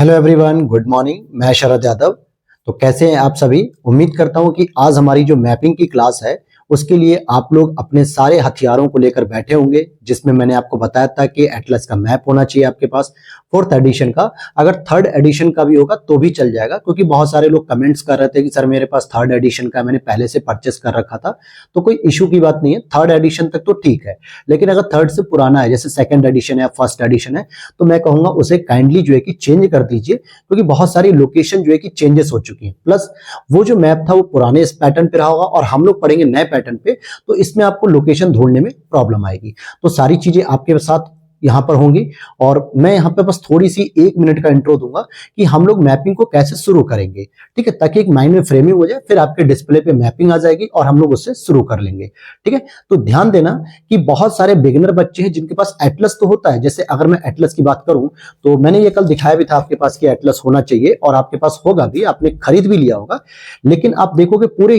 Hello everyone, good morning. मैं शरद यादव। तो कैसे हैं आप सभी? उम्मीद करता हूं कि आज हमारी जो मैपिंग की क्लास है उसके लिए आप लोग अपने सारे हथियारों को लेकर बैठे होंगे, जिसमें मैंने आपको बताया था कि एटलस का मैप होना चाहिए आपके पास, फोर्थ एडिशन का। अगर थर्ड एडिशन का भी होगा तो भी चल जाएगा, क्योंकि बहुत सारे लोग कमेंट्स कर रहे थे कि सर मेरे पास थर्ड एडिशन का मैंने पहले से परचेस कर रखा था। तो कोई इशू की बात नहीं है, थर्ड एडिशन तक तो ठीक है। लेकिन अगर थर्ड से पुराना है, जैसे सेकंड एडिशन है, फर्स्ट एडिशन है, तो मैं कहूंगा उसे काइंडली जो है कि चेंज कर दीजिए, क्योंकि बहुत सारी लोकेशन जो है कि चेंजेस हो चुकी हैं। प्लस वो जो मैप था वो पुराने इस पैटर्न पे रहा होगा और हम लोग पढ़ेंगे नए पैटर्न पे, तो इसमें आपको लोकेशन ढूंढने में प्रॉब्लम आएगी। तो सारी चीजें आपके साथ यहां पर होंगी और मैं यहां पे बस थोड़ी सी 1 मिनट का इंट्रो दूंगा कि हम लोग मैपिंग को कैसे शुरू करेंगे, ठीक है, ताकि एक माइंड में फ्रेमिंग हो जाए, फिर आपके डिस्प्ले पे मैपिंग आ जाएगी और हम लोग उससे शुरू कर लेंगे। ठीक है, तो ध्यान देना कि बहुत सारे बिगिनर बच्चे हैं जिनके पास एटलस तो होता है। जैसे अगर मैं एटलस की बात करूं तो मैंने ये कल दिखाया भी था आपके पास कि एटलस होना चाहिए और आपके पास होगा भी, आपने खरीद भी लिया होगा। लेकिन आप देखोगे पूरे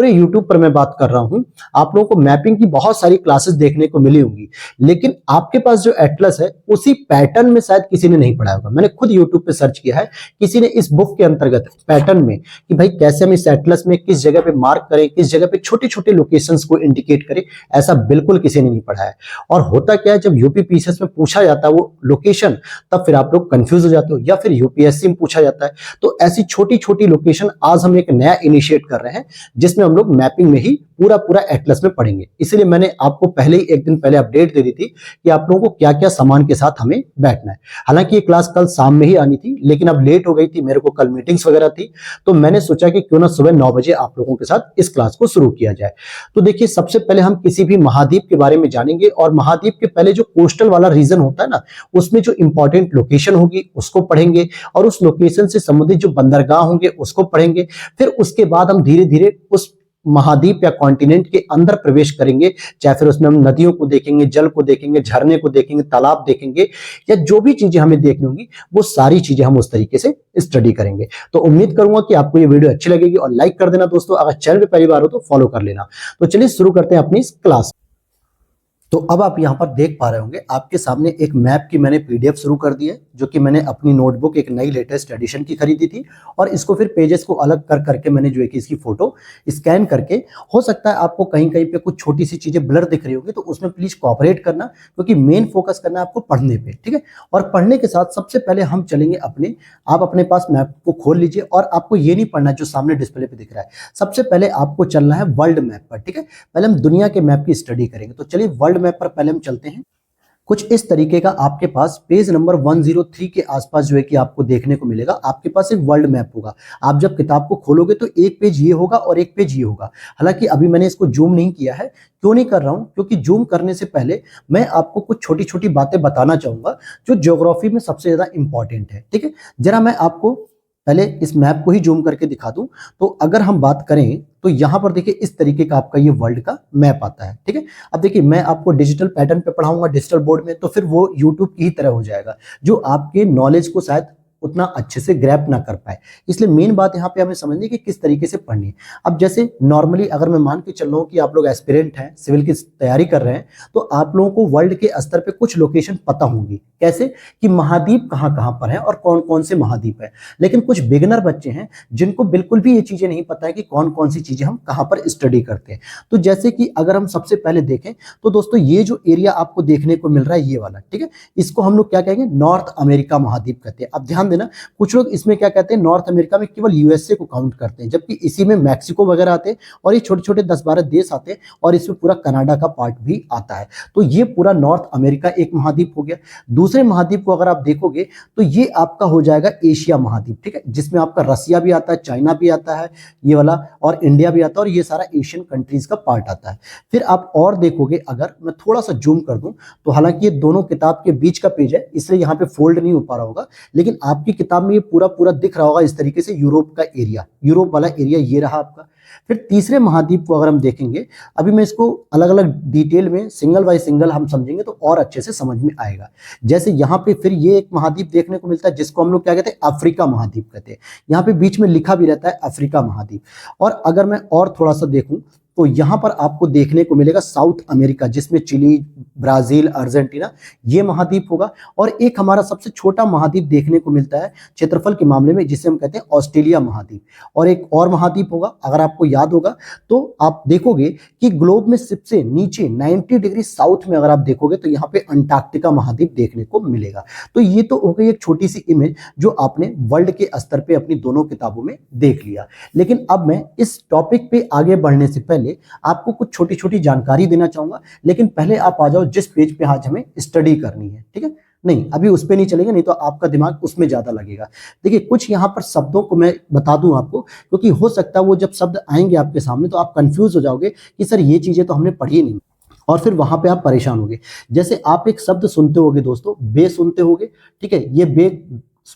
यूट्यूब पर मैं बात कर रहा हूं, आप लोगों को मैपिंग की बहुत सारी क्लासेस देखने को मिली होंगी, लेकिन आपके पास जो एटलस है उसी पैटर्न में शायद किसी ने नहीं पढ़ाया होगा। मैंने खुद यूट्यूब पे सर्च किया है, किसी ने इस बुक के अंतर्गत पैटर्न में कि भाई कैसे हम इस एटलस में किस जगह पे मार्क करें, किस जगह पे छोटे छोटे लोकेशंस को इंडिकेट करें, ऐसा बिल्कुल किसी ने नहीं पढ़ाया है। और होता क्या है, जब यूपी पीसीएस में पूछा जाता है वो लोकेशन, तब फिर आप लोग कंफ्यूज हो जाते हो, या फिर यूपीएससी में पूछा जाता है। तो ऐसी छोटी छोटी लोकेशन आज हम एक नया इनिशिएट कर रहे हैं, जिसमें हम लोग मैपिंग में ही पूरा पूरा एटलस में पढ़ेंगे। इसलिए मैंने आपको पहले ही एक दिन पहले अपडेट दे दी थी कि आप लोगों को क्या क्या सामान के साथ हमें बैठना है। हालांकि ये क्लास कल शाम में ही आनी थी, लेकिन अब लेट हो गई थी, मेरे को कल मीटिंग्स वगैरह थी, तो मैंने सोचा कि क्यों ना सुबह 9 बजे आप लोगों के साथ इस क्लास को शुरू किया जाए। तो देखिए, सबसे पहले हम किसी भी महाद्वीप के बारे में जानेंगे और महाद्वीप के पहले जो कोस्टल वाला रीजन होता है ना, उसमें जो इंपॉर्टेंट लोकेशन होगी उसको पढ़ेंगे और उस लोकेशन से संबंधित जो बंदरगाह होंगे उसको पढ़ेंगे। फिर उसके बाद हम धीरे धीरे उस महाद्वीप या कॉन्टिनेंट के अंदर प्रवेश करेंगे, चाहे फिर उसमें हम नदियों को देखेंगे, जल को देखेंगे, झरने को देखेंगे, तालाब देखेंगे, या जो भी चीजें हमें देखनी होंगी वो सारी चीजें हम उस तरीके से स्टडी करेंगे। तो उम्मीद करूंगा कि आपको ये वीडियो अच्छी लगेगी और लाइक कर देना दोस्तों, अगर चैनल पे पहली बार हो तो फॉलो कर लेना। तो चलिए शुरू करते हैं अपनी इस क्लास। तो अब आप यहां पर देख पा रहे होंगे आपके सामने एक मैप की मैंने पीडीएफ शुरू कर दी है, जो कि मैंने अपनी नोटबुक एक नई लेटेस्ट एडिशन की खरीदी थी और इसको फिर पेजेस को अलग कर करके मैंने जो है कि इसकी फोटो स्कैन करके, हो सकता है आपको कहीं कहीं पे कुछ छोटी सी चीजें ब्लर दिख रही होगी, तो उसमें प्लीज कोऑपरेट करना, क्योंकि मेन फोकस करना है आपको पढ़ने पे। ठीक है, और पढ़ने के साथ सबसे पहले हम चलेंगे आप अपने पास मैप को खोल लीजिए और आपको ये नहीं पढ़ना जो सामने डिस्प्ले पे दिख रहा है, सबसे पहले आपको चलना है वर्ल्ड मैप पर। ठीक है, पहले हम दुनिया के मैप की स्टडी करेंगे। तो चलिए वर्ल्ड मैप पर पहले हम चलते हैं। कुछ इस तरीके का आपके पास पेज नंबर 103 के आसपास जो है कि आपको देखने को मिलेगा, आपके पास एक वर्ल्ड मैप होगा। आप जब किताब को खोलोगे तो एक पेज ये होगा और एक पेज ये होगा। हालांकि अभी मैंने इसको जूम नहीं किया है। क्यों नहीं कर रहा हूं? क्योंकि जूम करने से पहले मैं आपको कुछ छोटी छोटी बातें बताना चाहूंगा जो ज्योग्राफी में सबसे ज्यादा इंपॉर्टेंट है। ठीक है, जरा मैं आपको पहले इस मैप को ही जूम करके दिखा दूं। तो अगर हम बात करें तो यहां पर देखिए इस तरीके का आपका ये वर्ल्ड का मैप आता है। ठीक है, अब देखिए मैं आपको डिजिटल पैटर्न पे पढ़ाऊंगा डिजिटल बोर्ड में, तो फिर वो यूट्यूब की ही तरह हो जाएगा, जो आपके नॉलेज को शायद उतना अच्छे से ग्रैप ना कर पाए। इसलिए मेन बात यहाँ पे हमें समझनी कि किस तरीके से पढ़नी है। अब जैसे नॉर्मली अगर मैं मान के चल रहा हूँ कि आप लोग एस्पिरेंट हैं, सिविल की तैयारी कर रहे हैं, तो आप लोगों को वर्ल्ड के स्तर पे कुछ लोकेशन पता होंगी। कैसे कि महाद्वीप कहाँ कहाँ पर है और कौन कौन से महाद्वीप है। लेकिन कुछ बिगिनर बच्चे हैं जिनको बिल्कुल भी ये चीजें नहीं पता है कि कौन कौन सी चीजें हम कहाँ पर स्टडी करते हैं। तो जैसे कि अगर हम सबसे पहले देखें तो दोस्तों ये जो एरिया आपको देखने को मिल रहा है ये वाला, ठीक है, इसको हम लोग क्या कहेंगे, नॉर्थ अमेरिका महाद्वीप कहते हैं। अब ध्यान देना, कुछ लोग इसमें क्या कहते हैं, नॉर्थ अमेरिका में केवल यूएसए को काउंट करते हैं, जबकि इसी में मैक्सिको वगैरह आते हैं और ये छोटे छोटे 10-12 देश आते हैं और इसमें पूरा कनाडा का पार्ट भी आता है। तो ये पूरा नॉर्थ अमेरिका एक महाद्वीप हो गया। दूसरे महाद्वीप को अगर आप देखोगे तो ये आपका हो जाएगा एशिया महाद्वीप। ठीक है, जिसमें आपका रसिया भी आता है, चाइना भी आता है ये वाला, और इंडिया भी आता है, और ये सारा एशियन कंट्रीज का पार्ट आता है। फिर आप और देखोगे, अगर मैं थोड़ा सा जूम कर दूं तो हालांकि ये दोनों किताब के बीच का पेज है इसलिए यहाँ पे फोल्ड नहीं हो पा रहा होगा, लेकिन आपकी किताब में ये पूरा पूरा दिख रहा होगा इस तरीके से। यूरोप का एरिया, यूरोप वाला एरिया ये रहा आपका। फिर तीसरे महाद्वीप को अगर हम देखेंगे, अभी मैं इसको अलग अलग डिटेल में सिंगल बाय सिंगल हम समझेंगे तो और अच्छे से समझ में आएगा। जैसे यहाँ पे फिर ये एक महाद्वीप देखने को मिलता है जिसको हम लोग क्या कहते हैं, अफ्रीका महाद्वीप कहते हैं। यहाँ पे बीच में लिखा भी रहता है अफ्रीका महाद्वीप। और अगर मैं और थोड़ा सा देखूं तो यहां पर आपको देखने को मिलेगा साउथ अमेरिका, जिसमें चिली, ब्राजील, अर्जेंटीना ये महाद्वीप होगा। और एक हमारा सबसे छोटा महाद्वीप देखने को मिलता है क्षेत्रफल के मामले में, जिसे हम कहते हैं ऑस्ट्रेलिया महाद्वीप। और एक और महाद्वीप होगा, अगर आपको याद होगा तो आप देखोगे कि ग्लोब में सबसे नीचे 90 डिग्री साउथ में अगर आप देखोगे तो यहाँ पे अंटार्कटिका महाद्वीप देखने को मिलेगा। तो ये तो हो गई एक छोटी सी इमेज जो आपने वर्ल्ड के स्तर पे अपनी दोनों किताबों में देख लिया। लेकिन अब मैं इस टॉपिक पे आगे बढ़ने से पहले आपको कुछ छोटी छोटी जानकारी देना चाहूंगा। लेकिन पहले आप आ जाओ जिस पेज पे आज हमें स्टडी करनी है, ठीक है। नहीं, अभी उस पे नहीं चलेंगे, नहीं तो आपका दिमाग उसमें ज्यादा लगेगा। देखिए, कुछ यहाँ पर शब्दों को मैं बता दूं आपको, क्योंकि हो सकता है वो जब शब्द आएंगे आपके सामने तो आप कंफ्यूज हो जाओगे कि सर ये चीजें तो हमने पढ़ी नहीं, और फिर वहां पे आप परेशान होगे। जैसे आप एक शब्द सुनते होगे दोस्तों, बे सुनते होगे, ठीक है। ये बे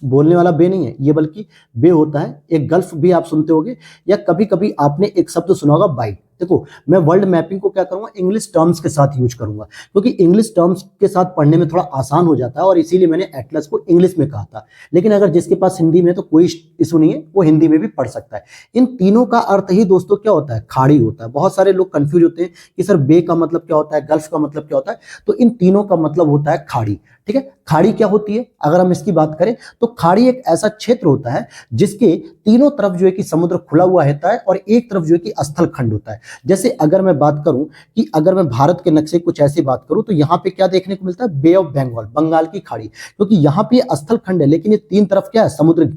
बोलने वाला बे नहीं है, ये बल्कि बे होता है। एक गल्फ भी आप सुनते होगे, या कभी कभी आपने एक शब्द सुना होगा बाइट। देखो, मैं वर्ल्ड मैपिंग को क्या करूंगा, इंग्लिश टर्म्स के साथ यूज करूंगा, क्योंकि इंग्लिश टर्म्स के साथ पढ़ने में थोड़ा आसान हो जाता है, और इसीलिए मैंने एटलस को इंग्लिश में कहा था। लेकिन अगर जिसके पास हिंदी में तो कोई इशू नहीं है, वो हिंदी में भी पढ़ सकता है। इन तीनों का अर्थ ही दोस्तों क्या होता है, खाड़ी होता है। बहुत सारे लोग कंफ्यूज होते हैं कि सर बे का मतलब क्या होता है, गल्फ का मतलब क्या होता है। तो इन तीनों का मतलब होता है खाड़ी, ठीक है। खाड़ी क्या होती है, अगर हम इसकी बात करें तो खाड़ी एक ऐसा क्षेत्र होता है जिसके तीनों तरफ जो है कि समुद्र खुला हुआ रहता है, और एक तरफ जो है कि स्थल खंड होता है। जैसे अगर मैं बात करूं कि अगर मैं भारत के नक्शे कुछ ऐसी बात करूं तो यहां पे क्या देखने को मिलता है, बे ऑफ बंगाल, बंगाल की खाड़ी, क्योंकि यहां पे स्थल खंड है लेकिन ये तीन तरफ क्या है, समुद्र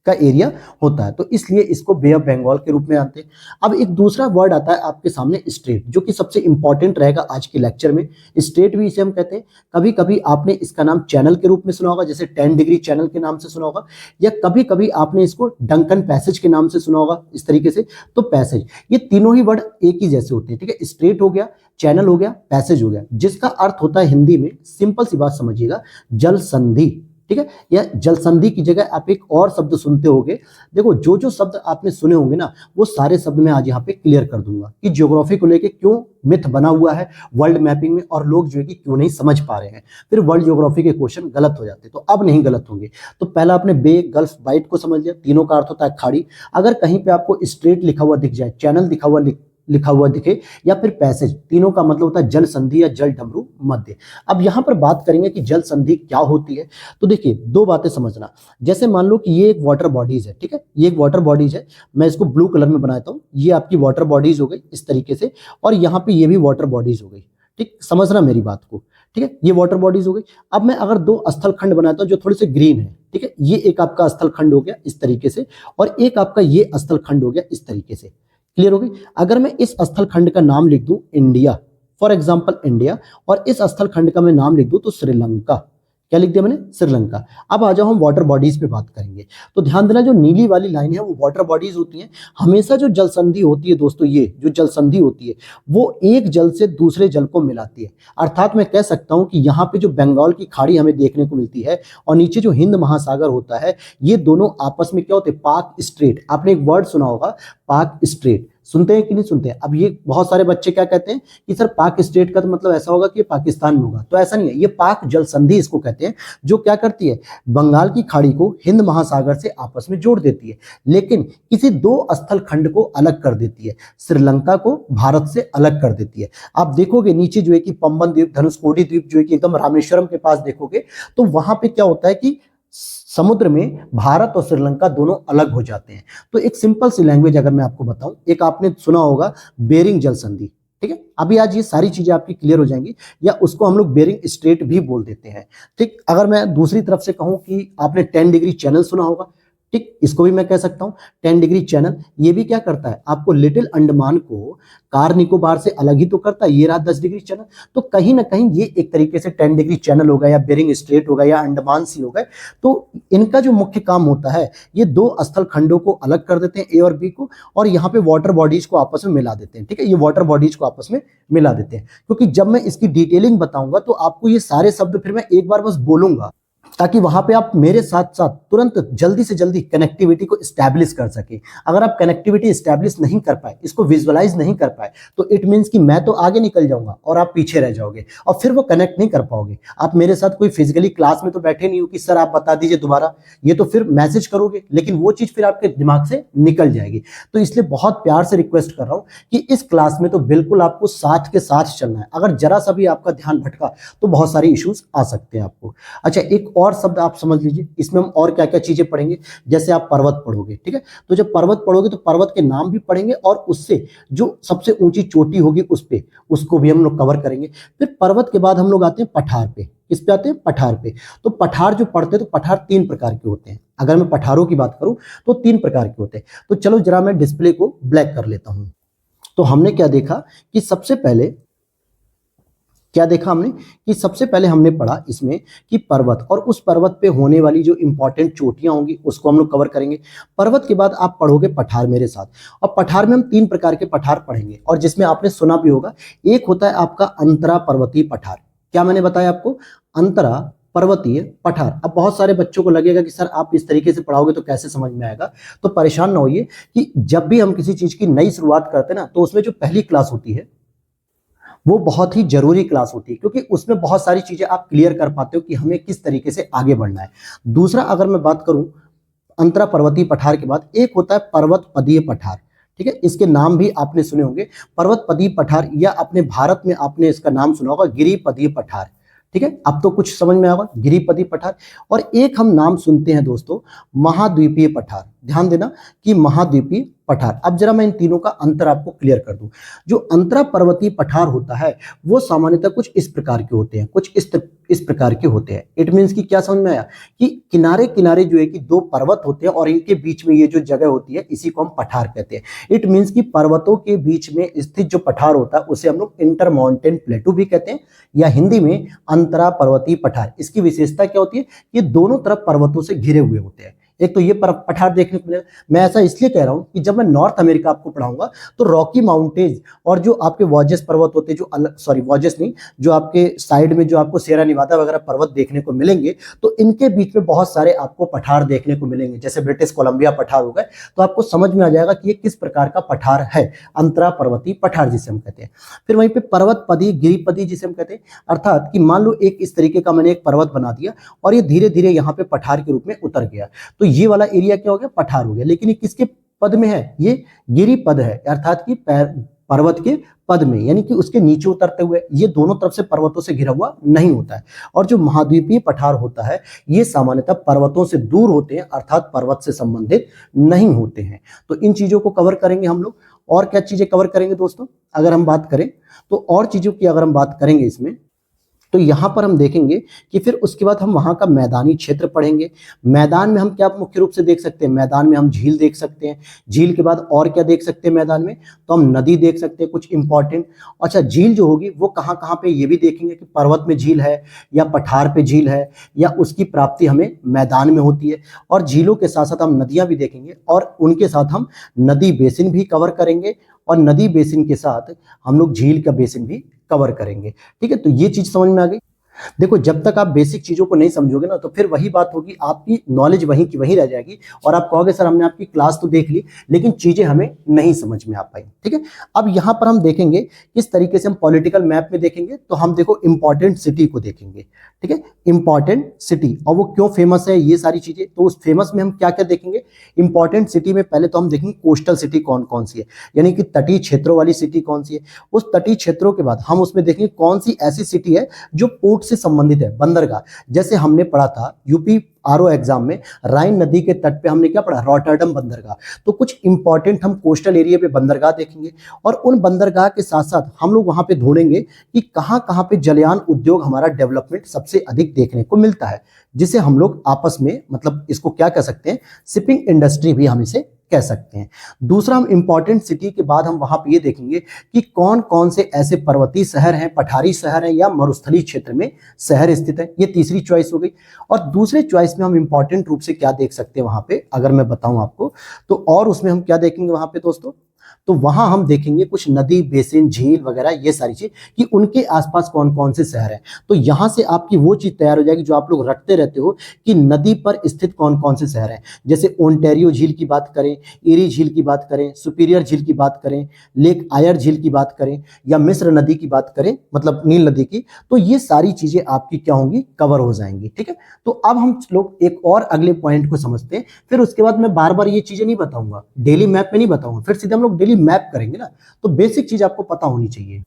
का एरिया होता है, तो इसलिए इसको बे ऑफ बंगाल के रूप में आते हैं। अब एक दूसरा वर्ड आता है आपके सामने, स्ट्रेट, जो कि सबसे इंपॉर्टेंट रहेगा आज के लेक्चर में। स्ट्रेट भी इसे हम कहते हैं। कभी कभी आपने इसका नाम चैनल के रूप में सुना होगा, जैसे 10 डिग्री चैनल के नाम से सुना होगा, या कभी कभी आपने इसको डंकन पैसेज के नाम से सुना होगा, इस तरीके से। तो पैसेज, ये तीनों ही वर्ड एक ही जैसे होते हैं, ठीक है। स्ट्रेट हो गया, चैनल हो गया, पैसेज हो गया, जिसका अर्थ होता है हिंदी में, सिंपल सी बात समझिएगा, जल संधि, ठीक है। या जल संधि की जगह आप एक और शब्द सुनते होंगे। देखो, जो जो शब्द आपने सुने होंगे ना, वो सारे शब्द मैं आज यहाँ पे क्लियर कर दूंगा कि ज्योग्राफी को लेके क्यों मिथ बना हुआ है वर्ल्ड मैपिंग में, और लोग जो है कि क्यों नहीं समझ पा रहे हैं। फिर वर्ल्ड ज्योग्राफी के क्वेश्चन गलत हो जाते हैं, तो अब नहीं गलत होंगे। तो पहला आपने बे, गल्फ, बाइट को समझ लिया, तीनों का अर्थ होता है खाड़ी। अगर कहीं पे आपको स्ट्रेट लिखा हुआ दिख जाए, चैनल लिखा हुआ दिखे, या फिर पैसेज, तीनों का मतलब होता है जल संधि या जल डमरू मध्य। अब यहां पर बात करेंगे कि जल संधि क्या होती है। तो देखिए, दो बातें समझना। जैसे मान लो कि ये एक वाटर बॉडीज है, ठीक है, ये एक वाटर बॉडीज है। मैं इसको ब्लू कलर में बनाता हूं, ये आपकी वाटर बॉडीज हो गई इस तरीके से, और यहाँ पे ये भी वाटर बॉडीज हो गई, ठीक, समझना मेरी बात को, ठीक है। ये वाटर बॉडीज हो गई। अब मैं अगर दो स्थल खंड बनाता हूं जो थोड़े से ग्रीन है, ठीक है, ये एक आपका स्थल खंड हो गया इस तरीके से, और एक आपका ये स्थल खंड हो गया इस तरीके से। क्लियर हो गई। अगर मैं इस स्थल खंड का नाम लिख दूं इंडिया, फॉर एग्जांपल इंडिया, और इस स्थल खंड का मैं नाम लिख दूं तो श्रीलंका, क्या लिख दिया मैंने, श्रीलंका। अब आ जाओ हम वाटर बॉडीज पे बात करेंगे। तो ध्यान देना, जो नीली वाली लाइन है वो वाटर बॉडीज होती हैं। हमेशा जो जल संधि होती है दोस्तों, ये जो जल संधि होती है वो एक जल से दूसरे जल को मिलाती है। अर्थात मैं कह सकता हूं कि यहाँ पे जो बंगाल की खाड़ी हमें देखने को मिलती है, और नीचे जो हिंद महासागर होता है, ये दोनों आपस में क्या होते हैं, पाक स्ट्रेट। आपने एक वर्ड सुना होगा, पाक स्ट्रेट, सुनते हैं कि नहीं सुनते हैं। अब ये बहुत सारे बच्चे क्या कहते हैं कि सर पाक स्टेट का तो मतलब ऐसा होगा कि ये पाकिस्तान में होगा, तो ऐसा नहीं है। ये पाक जल संधि इसको कहते हैं, जो क्या करती है, बंगाल की खाड़ी को हिंद महासागर से आपस में जोड़ देती है, लेकिन किसी दो स्थल खंड को अलग कर देती है। श्रीलंका को भारत से अलग कर देती है। आप देखोगे नीचे जो है कि पंबन द्वीप, धनुषकोडी द्वीप जो है कि एकदम रामेश्वरम के पास देखोगे, तो वहां पे क्या होता है कि समुद्र में भारत और श्रीलंका दोनों अलग हो जाते हैं। तो एक सिंपल सी लैंग्वेज अगर मैं आपको बताऊं, एक आपने सुना होगा बेरिंग जल संधि, ठीक है। अभी आज ये सारी चीजें आपकी क्लियर हो जाएंगी, या उसको हम लोग बेरिंग स्ट्रेट भी बोल देते हैं, ठीक। अगर मैं दूसरी तरफ से कहूं कि आपने 10 डिग्री चैनल सुना होगा, ठीक, इसको भी मैं कह सकता हूं 10 डिग्री चैनल। ये भी क्या करता है, आपको लिटिल अंडमान को कार निकोबार से अलग ही तो करता है। ये रहा 10 डिग्री चैनल, तो कहीं ना कहीं ये एक तरीके से 10 डिग्री चैनल होगा, या बेरिंग स्ट्रेट होगा, या अंडमान सी होगा। तो इनका जो मुख्य काम होता है, ये दो स्थल खंडों को अलग कर देते हैं, ए और बी को, और यहाँ पे वाटर बॉडीज को आपस में मिला देते हैं, ठीक है। ये वाटर बॉडीज को आपस में मिला देते हैं, क्योंकि जब मैं इसकी डिटेलिंग बताऊंगा तो आपको ये सारे शब्द फिर मैं एक बार बस बोलूंगा, ताकि वहां पे आप मेरे साथ साथ तुरंत जल्दी से जल्दी कनेक्टिविटी को स्टैब्लिश कर सके। अगर आप कनेक्टिविटी स्टैब्लिश नहीं कर पाए, इसको विजुअलाइज नहीं कर पाए, तो इट मीन्स कि मैं तो आगे निकल जाऊंगा और आप पीछे रह जाओगे और फिर वो कनेक्ट नहीं कर पाओगे। आप मेरे साथ कोई फिजिकली क्लास में तो बैठे नहीं हो कि सर आप बता दीजिए दोबारा, ये तो फिर मैसेज करोगे, लेकिन वो चीज फिर आपके दिमाग से निकल जाएगी। तो इसलिए बहुत प्यार से रिक्वेस्ट कर रहा हूं कि इस क्लास में तो बिल्कुल आपको साथ के साथ चलना है। अगर जरा सा भी आपका ध्यान भटका तो बहुत सारे इश्यूज आ सकते हैं आपको। अच्छा, एक और शब्द आप समझ लीजिए, इसमें हम और क्या क्या चीजें पढ़ेंगे। जैसे आप पर्वत पढ़ोगे, ठीक है, तो जब पर्वत पढ़ोगे तो पर्वत के नाम भी पढ़ेंगे और उससे जो सबसे ऊंची चोटी होगी उस पे, उसको भी हम लोग कवर करेंगे। फिर पर्वत के बाद हम लोग आते हैं पठार पे। किस पे आते हैं? पठार पे। तो पठार जो पढ़ते हैं तो पठार 3 प्रकार के होते हैं। अगर मैं पठारों की बात करूं तो 3 प्रकार के होते हैं। तो चलो जरा मैं डिस्प्ले को ब्लैक कर लेता हूं। तो हमने क्या देखा कि सबसे पहले सबसे पहले हमने पढ़ा इसमें कि पर्वत, और उस पर्वत पे होने वाली जो इंपॉर्टेंट चोटियां होंगी उसको हम लोग कवर करेंगे। पर्वत के बाद आप पढ़ोगे पठार मेरे साथ, और पठार में हम 3 प्रकार के पठार पढ़ेंगे, और जिसमें आपने सुना भी होगा, एक होता है आपका अंतरा पर्वतीय पठार। क्या मैंने बताया आपको? अंतरा पर्वतीय पठार। अब बहुत सारे बच्चों को लगेगा कि सर आप इस तरीके से पढ़ाओगे तो कैसे समझ में आएगा। तो परेशान ना होइए कि जब भी हम किसी चीज की नई शुरुआत करते हैं ना, तो उसमें जो पहली क्लास होती है वो बहुत ही जरूरी क्लास होती है, क्योंकि उसमें बहुत सारी चीजें आप क्लियर कर पाते हो कि हमें किस तरीके से आगे बढ़ना है। दूसरा, अगर मैं बात करूं अंतरा पर्वतीय पठार के बाद, एक होता है पर्वत पदीय पठार। ठीक है, इसके नाम भी आपने सुने होंगे, पर्वत पदीय पठार, या अपने भारत में आपने इसका नाम सुना होगा गिरिपदीय पठार। ठीक है, अब तो कुछ समझ में आएगा, गिरिपदीय पठार। और एक हम नाम सुनते हैं दोस्तों, महाद्वीपीय पठार। ध्यान देना कि महाद्वीपीय पठार। अब जरा मैं इन तीनों का अंतर आपको क्लियर कर दूं। जो अंतरा पर्वतीय पठार होता है वो सामान्यतः कुछ इस प्रकार के होते हैं, कुछ इस प्रकार के होते हैं। इट मीन्स कि क्या समझ में आया कि किनारे किनारे जो है कि 2 पर्वत होते हैं और इनके बीच में ये जो जगह होती है इसी को हम पठार कहते हैं। इट मीन्स कि पर्वतों के बीच में स्थित जो पठार होता है उसे हम लोग इंटर माउंटेन प्लेटू भी कहते हैं, या हिंदी में अंतरा पर्वतीय पठार। इसकी विशेषता क्या होती है? ये दोनों तरफ पर्वतों से घिरे हुए होते हैं। एक तो ये पठार देखने को मिलेगा। मैं ऐसा इसलिए कह रहा हूं कि जब मैं नॉर्थ अमेरिका आपको पढ़ाऊंगा तो रॉकी माउंटेन्स और जो आपके वॉजेस पर्वत होते हैं, जो अलग, सॉरी वॉजेस नहीं, जो आपके साइड में जो आपको सेरा निवादा वगैरह पर्वत देखने को मिलेंगे, तो इनके बीच में बहुत सारे आपको पठार देखने को मिलेंगे। जैसे ब्रिटिश कोलंबिया पठार हो गए, तो आपको समझ में आ जाएगा कि ये किस प्रकार का पठार है, अंतरा पर्वतीय पठार जिसे हम कहते हैं। फिर वहीं पे पर्वत पदी, गिरिपदी जिसे हम कहते हैं, अर्थात कि मान लो एक इस तरीके का मैंने एक पर्वत बना दिया और ये धीरे धीरे यहाँ पे पठार के रूप में उतर गया, तो ये वाला एरिया क्या हो गया? पठार हो गया। लेकिन ये किसके पद में है? ये गिरिपद है, अर्थात कि पर्वत के पद में, यानी कि उसके नीचे उतरते हुए। ये दोनों तरफ से पर्वतों से घिरा हुआ नहीं होता है। और जो महाद्वीपीय पठार होता है ये सामान्यतः पर्वतों से दूर होते हैं, अर्थात पर्वत से संबंधित नहीं होते हैं। तो इन चीजों को कवर करेंगे हम लोग। और क्या चीजें कवर करेंगे दोस्तों? अगर हम बात करें तो और चीजों की अगर हम बात करेंगे इसमें, तो यहां पर हम देखेंगे कि फिर उसके बाद हम वहां का मैदानी क्षेत्र पढ़ेंगे। मैदान में हम क्या मुख्य रूप से देख सकते हैं? मैदान में हम झील देख सकते हैं। झील के बाद और क्या देख सकते हैं मैदान में? तो हम नदी देख सकते हैं, कुछ इंपॉर्टेंट। अच्छा, झील जो होगी वो कहाँ कहाँ पे, ये भी देखेंगे कि पर्वत में झील है या पठार पे झील है, या उसकी प्राप्ति हमें मैदान में होती है। और झीलों के साथ साथ हम नदियां भी देखेंगे, और उनके साथ हम नदी बेसिन भी कवर करेंगे, और नदी बेसिन के साथ हम लोग झील का बेसिन भी कवर करेंगे। ठीक है, तो ये चीज समझ में आ गई। देखो, जब तक आप बेसिक चीजों को नहीं समझोगे ना, तो फिर वही बात होगी, आपकी नॉलेज वहीं की वहीं रह जाएगी, और आप कहोगे सर हमने आपकी क्लास तो देख ली लेकिन चीजें हमें नहीं समझ में आ पाई। ठीक है, अब यहां पर हम देखेंगे किस तरीके से हम पॉलिटिकल मैप में देखेंगे। तो हम देखो इंपॉर्टेंट सिटी को देखेंगे। ठीक है, इंपॉर्टेंट सिटी, और वो क्यों फेमस है, ये सारी चीजें। तो उस फेमस में हम क्या क्या देखेंगे? इंपॉर्टेंट सिटी में पहले तो हम देखेंगे कोस्टल सिटी कौन कौन सी है, यानी कि तटीय क्षेत्रों वाली सिटी कौन सी है। उस तटीय क्षेत्रों के बाद हम उसमें देखेंगे कौन सी ऐसी सिटी है जो पोर्ट से संबंधित है, बंदरगाह। जैसे हमने पढ़ा था यूपी आरओ एग्जाम में, राइन नदी के तट पे हमने क्या पढ़ा? रॉटरडम बंदरगाह। तो कुछ इंपॉर्टेंट हम कोस्टल एरिया पे बंदरगाह देखेंगे, और उन बंदरगाह के साथ साथ हम लोग वहां पे ढूंढेंगे कि कहां कहां पे जलयान उद्योग हमारा डेवलपमेंट सबसे अधिक देखने को मिलता है, जिसे हम लोग आपस में, मतलब इसको क्या कह सकते हैं, शिपिंग इंडस्ट्री भी हम इसे कह सकते हैं। दूसरा, हम इंपॉर्टेंट सिटी के बाद हम वहां पे ये देखेंगे कि कौन कौन से ऐसे पर्वतीय शहर हैं, पठारी शहर हैं, या मरुस्थलीय क्षेत्र में शहर स्थित है। ये तीसरी चॉइस हो गई। और दूसरे चॉइस में हम इंपॉर्टेंट रूप से क्या देख सकते हैं वहां पे, अगर मैं बताऊं आपको, तो और उसमें हम क्या देखेंगे वहां पे दोस्तों? तो वहां हम देखेंगे कुछ नदी, बेसिन, झील वगैरह ये सारी चीज कि उनके आसपास कौन कौन से शहर हैं। तो यहां से आपकी वो चीज तैयार हो जाएगी जो आप लोग रटते रहते हो कि नदी पर स्थित कौन कौन से शहर हैं। जैसे ओंटारियो झील की बात करें, एरी झील की बात करें, सुपीरियर झील की बात करें, लेक आयर झील की बात करें, या मिस्र नदी की बात करें, मतलब नील नदी की, तो ये सारी चीजें आपकी क्या होंगी, कवर हो जाएंगी। ठीक है, तो अब हम लोग एक और अगले पॉइंट को समझते हैं, फिर उसके बाद मैं बार बार ये चीजें नहीं बताऊंगा, डेली मैप में नहीं बताऊंगा, फिर सीधे हम लोग डेली मैप करेंगे ना। तो बेसिक चीज आपको पता होनी चाहिए।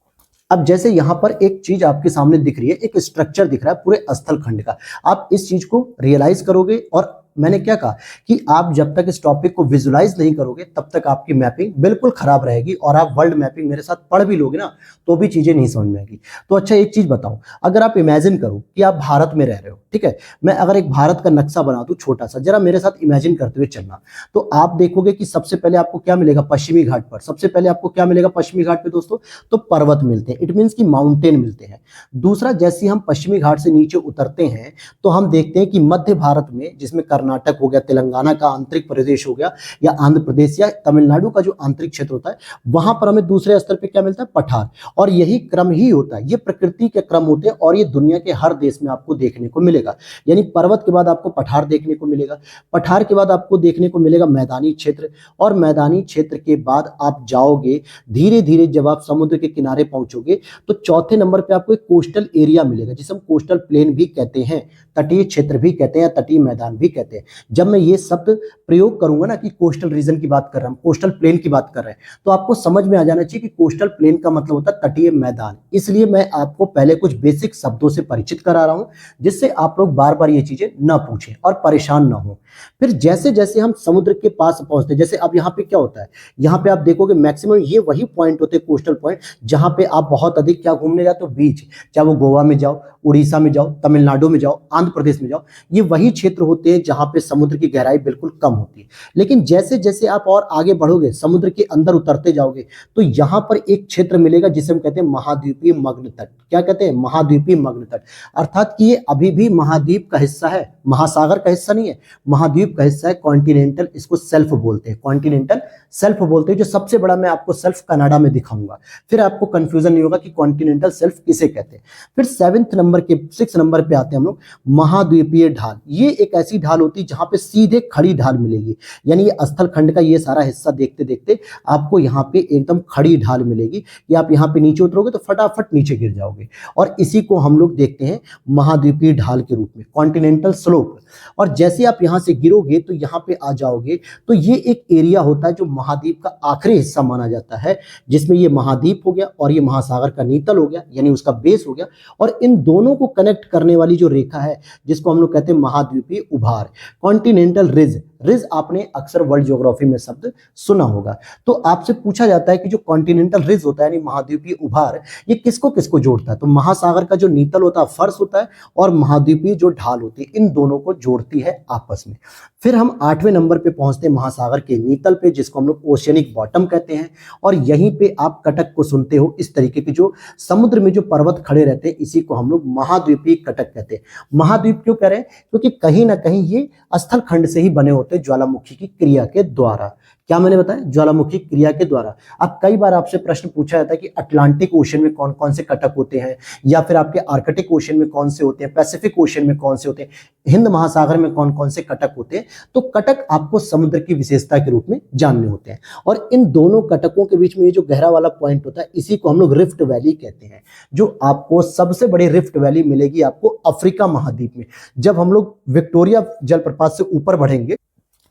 अब जैसे यहां पर एक चीज आपके सामने दिख रही है, एक स्ट्रक्चर दिख रहा है पूरे स्थल खंड का, आप इस चीज को रियलाइज करोगे। और मैंने क्या कहा कि आप जब तक इस टॉपिक को विजुलाइज नहीं करोगे तब तक आपकी मैपिंग बिल्कुल खराब रहेगी, और आप वर्ल्ड मैपिंग मेरे साथ पढ़ भी लोगे ना तो भी चीजें नहीं समझ में आएगी। तो अच्छा एक चीज बताऊं, अगर आप इमेजिन करो कि आप भारत में रह रहे हो, ठीक है, मैं अगर एक भारत का नक्शा बना दूं छोटा सा, जरा मेरे साथ इमेजिन करते हुए चलना, तो आप देखोगे कि सबसे पहले आपको क्या मिलेगा पश्चिमी घाट पर, सबसे पहले आपको क्या मिलेगा पश्चिमी घाट पे दोस्तों, तो पर्वत मिलते हैं, इट मीन्स कि माउंटेन मिलते हैं। दूसरा, जैसे हम पश्चिमी घाट से नीचे उतरते हैं तो हम देखते हैं कि मध्य भारत में, जिसमें कर्नाटक हो गया, तेलंगाना का आंतरिक प्रदेश हो गया, या आंध्र प्रदेश या तमिलनाडु का जो आंतरिक क्षेत्र होता है, वहां पर हमें दूसरे स्तर पे क्या मिलता है, पठार। और यही क्रम ही होता है, ये प्रकृति के क्रम होते हैं, और ये दुनिया के हर देश में आपको देखने को मिलेगा। यानी पर्वत के बाद आपको पठार देखने को मिलेगा, पठार के बाद आपको देखने को मिलेगा मैदानी क्षेत्र, और मैदानी क्षेत्र के बाद आप जाओगे धीरे धीरे, जब आप समुद्र के किनारे पहुंचोगे तो चौथे नंबर पे आपको एक कोस्टल एरिया मिलेगा, जिसे हम कोस्टल प्लेन भी कहते हैं, तटीय क्षेत्र भी कहते हैं, या तटीय मैदान भी कहते हैं। जब मैं ये शब्द प्रयोग करूंगा ना कि कोस्टल रीजन की बात कर रहा हूं, कोस्टल प्लेन की बात कर रहे हैं, तो आपको समझ में आ जाना चाहिए कि कोस्टल प्लेन का मतलब होता है तटीय मैदान। इसलिए मैं आपको पहले कुछ बेसिक शब्दों से परिचित करा रहा हूं, जिससे आप लोग बार बार ये चीजें ना पूछें और परेशान ना हो। फिर जैसे जैसे हम समुद्र के पास पहुंचते हैं, जैसे अब यहाँ पे क्या होता है, यहाँ पे आप देखोगे मैक्सिमम ये वही पॉइंट होते हैं कोस्टल पॉइंट, जहां पे आप बहुत अधिक क्या घूमने जाते हो, बीच, चाहे वो गोवा में जाओ, उड़ीसा में जाओ, तमिलनाडु में जाओ, आंध्र प्रदेश में जाओ, ये वही क्षेत्र होते हैं जहां पे समुद्र की गहराई बिल्कुल कम होती है। लेकिन जैसे जैसे आप और आगे बढ़ोगे, समुद्र के अंदर उतरते जाओगे, तो यहां पर एक क्षेत्र मिलेगा जिसे हम कहते हैं महाद्वीपीय मग्न तट। क्या कहते हैं, महाद्वीपीय मग्न तट, अर्थात कि ये अभी भी महाद्वीप का हिस्सा है, महासागर का हिस्सा नहीं है, महाद्वीप का हिस्सा है। कॉन्टिनेंटल इसको सेल्फ बोलते हैं, कॉन्टिनेंटल सेल्फ बोलते हैं। जो सबसे बड़ा मैं आपको सेल्फ कनाडा में दिखाऊंगा, फिर आपको कंफ्यूजन नहीं होगा कि कॉन्टिनेंटल सेल्फ किसे कहते हैं। फिर 6 नंबर पे आते हैं हम लोग, महाद्वीपीय ढाल। ये एक ऐसी ढाल होती है जहां पे सीधे खड़ी ढाल मिलेगी, यानी ये स्थल खंड का ये सारा हिस्सा देखते देखते आपको यहाँ पे एकदम खड़ी ढाल मिलेगी, कि आप यहाँ पे नीचे उतरोगे तो फटाफट नीचे गिर जाओगे। और इसी को हम लोग देखते हैं महाद्वीपीय ढाल के रूप में, कॉन्टिनेंटल स्लोप। और जैसे आप यहाँ से गिरोगे तो यहाँ पे आ जाओगे, तो ये एक एरिया होता है जो महाद्वीप का आखिरी हिस्सा माना जाता है, जिसमें ये महाद्वीप हो गया और ये महासागर का नीतल हो गया, यानी उसका बेस हो गया। और इन दोनों को कनेक्ट करने वाली जो रेखा है, जिसको हम लोग कहते हैं महाद्वीपीय उभार, कॉन्टिनेंटल रिज। रिज आपने अक्सर वर्ल्ड ज्योग्राफी में शब्द सुना होगा। तो आपसे पूछा जाता है कि जो कॉन्टिनेंटल रिज होता है, यानी महाद्वीपीय उभार, ये किसको किसको जोड़ता है, तो महासागर का जो नीतल होता है, फर्श होता है, और महाद्वीपीय जो ढाल होती है, इन दोनों को जोड़ती है आपस में। फिर हम 8वें नंबर पे पहुंचते हैं महासागर के नीतल पे, जिसको हम लोग ओशियनिक बॉटम कहते हैं। और यहीं पे आप कटक को सुनते हो, इस तरीके के जो समुद्र में जो पर्वत खड़े रहते हैं, इसी को हम लोग महाद्वीपीय कटक कहते हैं। महाद्वीप क्यों कह रहे हैं, क्योंकि कहीं ना कहीं ये स्थल खंड से ही बने होते हैं, ज्वालामुखी की क्रिया के द्वारा। क्या मैंने बताया, ज्वालामुखी क्रिया के द्वारा। अब कई बार आपसे प्रश्न पूछा जाता है कि अटलांटिक ओशन में कौन कौन से कटक होते हैं, या फिर आपके आर्कटिक ओशन में कौन से होते हैं, पैसिफिक ओशन में कौन से होते हैं, हिंद महासागर में कौन कौन से कटक होते हैं। तो कटक आपको समुद्र की विशेषता के रूप में जानने होते हैं। और इन दोनों कटकों के बीच में ये जो गहरा वाला पॉइंट होता है, इसी को हम लोग रिफ्ट वैली कहते हैं। जो आपको सबसे बड़ी रिफ्ट वैली मिलेगी आपको अफ्रीका महाद्वीप में। जब हम लोग विक्टोरिया जलप्रपात से ऊपर बढ़ेंगे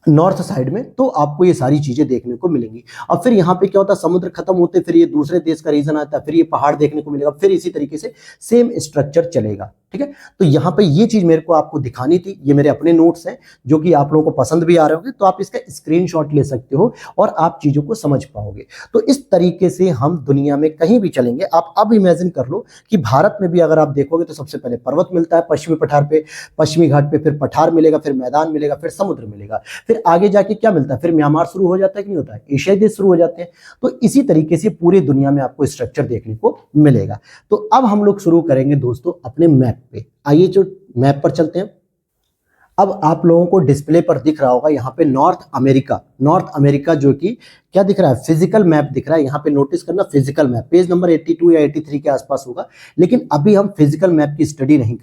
नॉर्थ साइड में, तो आपको ये सारी चीजें देखने को मिलेंगी। अब फिर यहाँ पे क्या होता है, समुद्र खत्म होते फिर ये दूसरे देश का रीजन आता है, फिर ये पहाड़ देखने को मिलेगा, फिर इसी तरीके से सेम स्ट्रक्चर चलेगा। ठीक है, तो यहाँ पे ये चीज मेरे को आपको दिखानी थी। ये मेरे अपने नोट्स हैं जो कि आप लोगों को पसंद भी आ रहे होंगे, तो आप इसका स्क्रीनशॉट ले सकते हो और आप चीजों को समझ पाओगे। तो इस तरीके से हम दुनिया में कहीं भी चलेंगे। आप अब इमेजिन कर लो कि भारत में भी अगर आप देखोगे तो सबसे पहले पर्वत मिलता है पश्चिमी पठार पे, पश्चिमी घाट पे, फिर पठार मिलेगा, फिर मैदान मिलेगा, फिर समुद्र मिलेगा, फिर आगे जाके क्या मिलता है, फिर म्यांमार शुरू हो जाता है कि नहीं होता है, एशियाई देश शुरू हो जाते हैं। तो इसी तरीके से पूरी दुनिया में आपको स्ट्रक्चर देखने को मिलेगा। तो अब हम लोग शुरू करेंगे दोस्तों अपने मैप पे। आइए जो मैप पर चलते हैं। अब आप लोगों को डिस्प्ले पर दिख रहा होगा यहाँ पे नॉर्थ अमेरिका जो कि क्या दिख रहा है, फिजिकल मैप दिख रहा है। यहाँ पे नोटिस करना, फिजिकल मैप पेज नंबर 82 या 83 के आसपास होगा। लेकिन अभी हम फिजिकल मैप की स्टडी नहीं,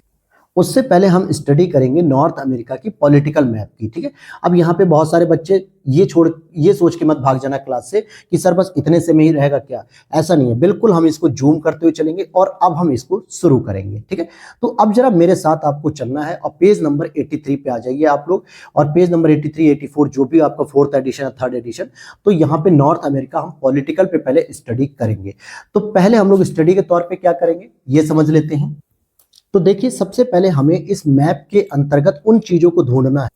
उससे पहले हम स्टडी करेंगे नॉर्थ अमेरिका की पॉलिटिकल मैप की, ठीक है। अब यहाँ पे बहुत सारे बच्चे ये सोच के मत भाग जाना क्लास से कि सर बस इतने से में ही रहेगा क्या, ऐसा नहीं है, बिल्कुल हम इसको जूम करते हुए चलेंगे और अब हम इसको शुरू करेंगे, ठीक है। तो अब जरा मेरे साथ आपको चलना है और पेज नंबर 83 पे आ जाइए आप लोग। और पेज नंबर 83, 84 जो भी आपका 4th एडिशन या 3rd एडिशन, तो यहाँ पे नॉर्थ अमेरिका हम पॉलिटिकल पे पहले स्टडी करेंगे। तो पहले हम लोग स्टडी के तौर पे क्या करेंगे ये समझ लेते हैं। तो देखिए, सबसे पहले हमें इस मैप के अंतर्गत उन चीजों को ढूंढना है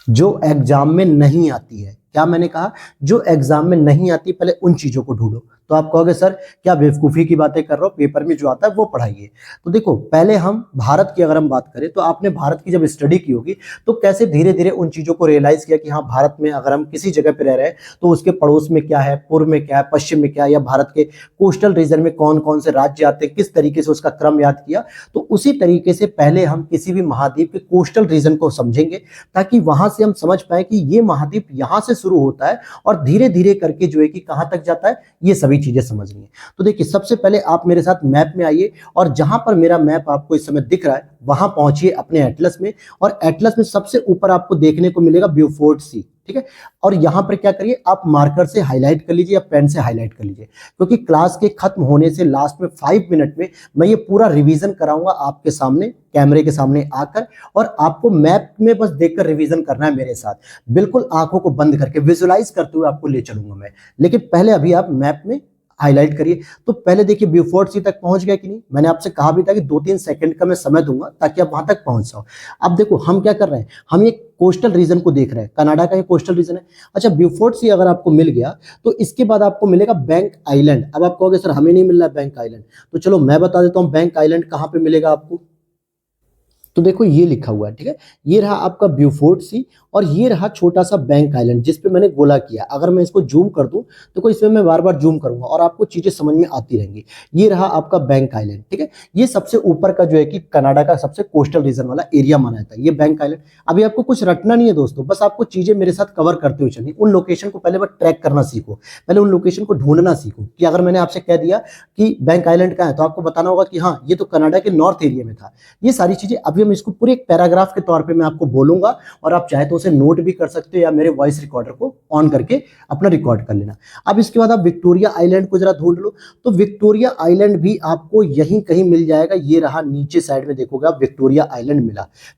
जो एग्जाम में नहीं आती है। क्या मैंने कहा, जो एग्जाम में नहीं आती, पहले उन चीजों को ढूंढो। तो आप कहोगे सर क्या बेवकूफी की बातें कर रहे हो, पेपर में जो आता है वो पढ़ाइए। तो देखो, पहले हम भारत की अगर हम बात करें तो आपने भारत की जब स्टडी की होगी तो कैसे धीरे धीरे उन चीजों को रियलाइज किया कि हाँ, भारत में अगर हम किसी जगह पे रह रहे हैं तो उसके पड़ोस में क्या है, पूर्व में क्या है, पश्चिम में क्या है, या भारत के कोस्टल रीजन में कौन कौन से राज्य आते हैं, किस तरीके से उसका क्रम याद किया। तो उसी तरीके से पहले हम किसी भी महाद्वीप के कोस्टल रीजन को समझेंगे ताकि वहां से हम समझ पाए कि ये महाद्वीप यहां से शुरू होता है और धीरे धीरे करके जो है कि कहां तक जाता है, ये सभी चीजें समझनी है। तो देखिए, सबसे पहले आप मेरे साथ मैप में आइए और जहां पर मेरा मैप आपको इस समय दिख रहा है वहां पहुंचिए अपने एटलस में। और एटलस में सबसे ऊपर आपको देखने को मिलेगा ब्यूफोर्ट सी, ठीक है। और यहां पर क्या करिए, आप मार्कर से हाईलाइट कर लीजिए या पेन से हाईलाइट कर लीजिए, क्योंकि क्लास के खत्म होने से लास्ट में 5 मिनट में मैं ये पूरा रिवीजन कराऊंगा आपके सामने, कैमरे के सामने आकर। और आपको मैप में बस देखकर रिवीजन करना है मेरे साथ, बिल्कुल आंखों को बंद करके विजुलाइज करते हुए आपको ले चलूंगा मैं। लेकिन पहले अभी आप मैप में हाईलाइट करिए। तो पहले देखिए, ब्यूफोर्ट सी तक पहुंच गया कि नहीं। मैंने आपसे कहा भी था कि 2-3 सेकंड का मैं समय दूंगा ताकि आप वहां तक पहुंच जाओ। अब देखो हम क्या कर रहे हैं, हम ये कोस्टल रीजन को देख रहे हैं, कनाडा का ये कोस्टल रीजन है। अच्छा, ब्यूफोर्ट सी अगर आपको मिल गया तो इसके बाद आपको मिलेगा बैंक आइलैंड। अब आप कहोगे सर हमें नहीं मिल रहा बैंक आइलैंड, तो चलो मैं बता देता हूं बैंक आइलैंड कहां पे मिलेगा आपको। तो देखो ये लिखा हुआ है, ठीक है। ये रहा आपका ब्यूफोर्ट सी और ये रहा छोटा सा बैंक आइलैंड जिस पे मैंने गोला किया। अगर मैं इसको जूम कर दूं तो कोई इसमें मैं बार बार जूम करूंगा और आपको चीजें समझ में आती रहेंगी। ये रहा आपका बैंक आइलैंड, ठीक है। ये सबसे ऊपर का जो है कि कनाडा का सबसे कोस्टल रीजन वाला एरिया माना जाता है, ये बैंक आइलैंड। अभी आपको कुछ रटना नहीं है दोस्तों, बस आपको चीजें मेरे साथ कवर करते हुए चलनी। उन लोकेशन को पहले बस ट्रैक करना सीखो, पहले उन लोकेशन को ढूंढना सीखो। कि अगर मैंने आपसे कह दिया कि बैंक आइलैंड कहाँ है तो आपको बताना होगा कि हाँ, ये तो कनाडा के नॉर्थ एरिया में था। ये सारी चीजें अभी हम इसको पूरे एक पैराग्राफ के तौर पे मैं आपको बोलूंगा और आप चाहे तो उसे नोट भी कर सकते हो या मेरे वॉइस रिकॉर्डर को ऑन करके अपना रिकॉर्ड कर लेना। अब इसके बाद आप विक्टोरिया आइलैंड को जरा ढूंढ लो। तो विक्टोरिया आइलैंड भी आपको यहीं कहीं मिल जाएगा। ये रहा नीचे साइड में देखोगे आप, विक्टोरिया आइलैंड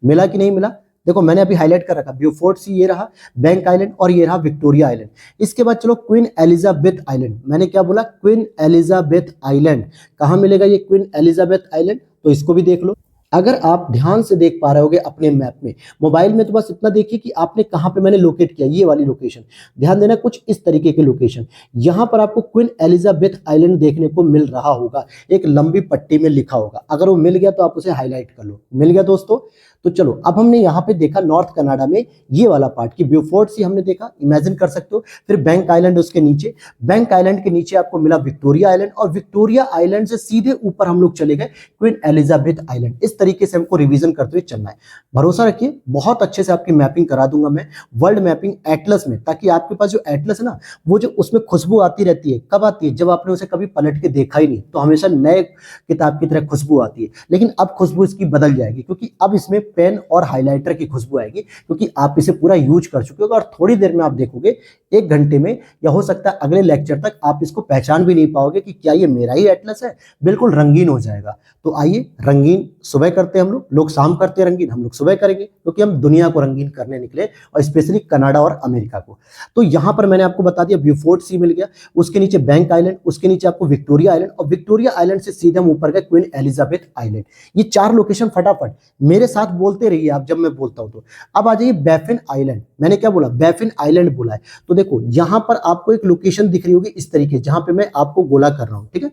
मिला कि नहीं मिला। देखो मैंने अभी हाईलाइट कर रखा, ब्यूफोर्ट सी ये रहा, बैंक आइलैंड और ये रहा विक्टोरिया आइलैंड। इसके बाद चलो क्वीन एलिजाबेथ आइलैंड। मैंने क्या बोला, क्वीन एलिजाबेथ आइलैंड। कहां मिलेगा ये क्वीन एलिजाबेथ आइलैंड, तो इसको भी देख लो। अगर आप ध्यान से देख पा रहे होगे अपने मैप में, मोबाइल में तो बस इतना देखिए कि आपने कहां पे मैंने लोकेट किया, ये वाली लोकेशन। ध्यान देना, कुछ इस तरीके के लोकेशन। यहां पर आपको क्वीन एलिजाबेथ आइलैंड देखने को मिल रहा होगा, एक लंबी पट्टी में लिखा होगा। अगर वो मिल गया तो आप उसे हाईलाइट कर लो। मिल गया दोस्तों। तो चलो अब हमने यहाँ पे देखा नॉर्थ कनाडा में ये वाला पार्ट की ब्यूफोर्ट सी हमने देखा, इमेजिन कर सकते हो। फिर बैंक आइलैंड उसके नीचे, बैंक आइलैंड के नीचे आपको मिला विक्टोरिया आइलैंड और विक्टोरिया आइलैंड से सीधे ऊपर हम लोग चले गए क्वीन एलिजाबेथ आइलैंड। इस तरीके से हमको रिवीजन करते हुए चलना है। भरोसा रखिए, बहुत अच्छे से आपकी मैपिंग करा दूंगा मैं वर्ल्ड मैपिंग एटलस में, ताकि आपके पास जो एटलस है ना, वो जो उसमें खुशबू आती रहती है। कब आती है, जब आपने उसे कभी पलट के देखा ही नहीं, तो हमेशा नए किताब की तरह खुशबू आती है। लेकिन अब खुशबू इसकी बदल जाएगी, क्योंकि अब इसमें पेन और हाइलाइटर की खुशबू आएगी, क्योंकि आप इसे पूरा यूज कर चुके हो। और थोड़ी देर में आप देखोगे, 1 घंटे में या हो सकता है अगले लेक्चर तक, आप इसको पहचान भी नहीं पाओगे कि क्या ये मेरा ही एटलस है। बिल्कुल रंगीन हो जाएगा। तो आइए, रंगीन सुबह करते हैं हम लोग शाम करते हैं रंगीन, हम लोग सुबह करेंगे, क्योंकि हम दुनिया को रंगीन करने निकले और स्पेशली कनाडा और अमेरिका को। तो यहां पर मैंने आपको बता दिया ब्यूफोर्ट सी मिल गया, उसके नीचे बैंक आइलैंड, उसके नीचे आपको विक्टोरिया आइलैंड और विक्टोरिया आइलैंड से सीधे हम ऊपर गए क्वीन एलिजाबेथ आइलैंड। ये 4 लोकेशन फटाफट मेरे साथ बोलते रहिए आप जब मैं बोलता हूं तो। अब आ जाइए बैफिन आइलैंड। मैंने क्या बोला, बैफिन आइलैंड बोला है। तो देखो यहां पर आपको एक लोकेशन दिख रही होगी इस तरीके, जहां पे मैं आपको गोला कर रहा हूं, ठीक है।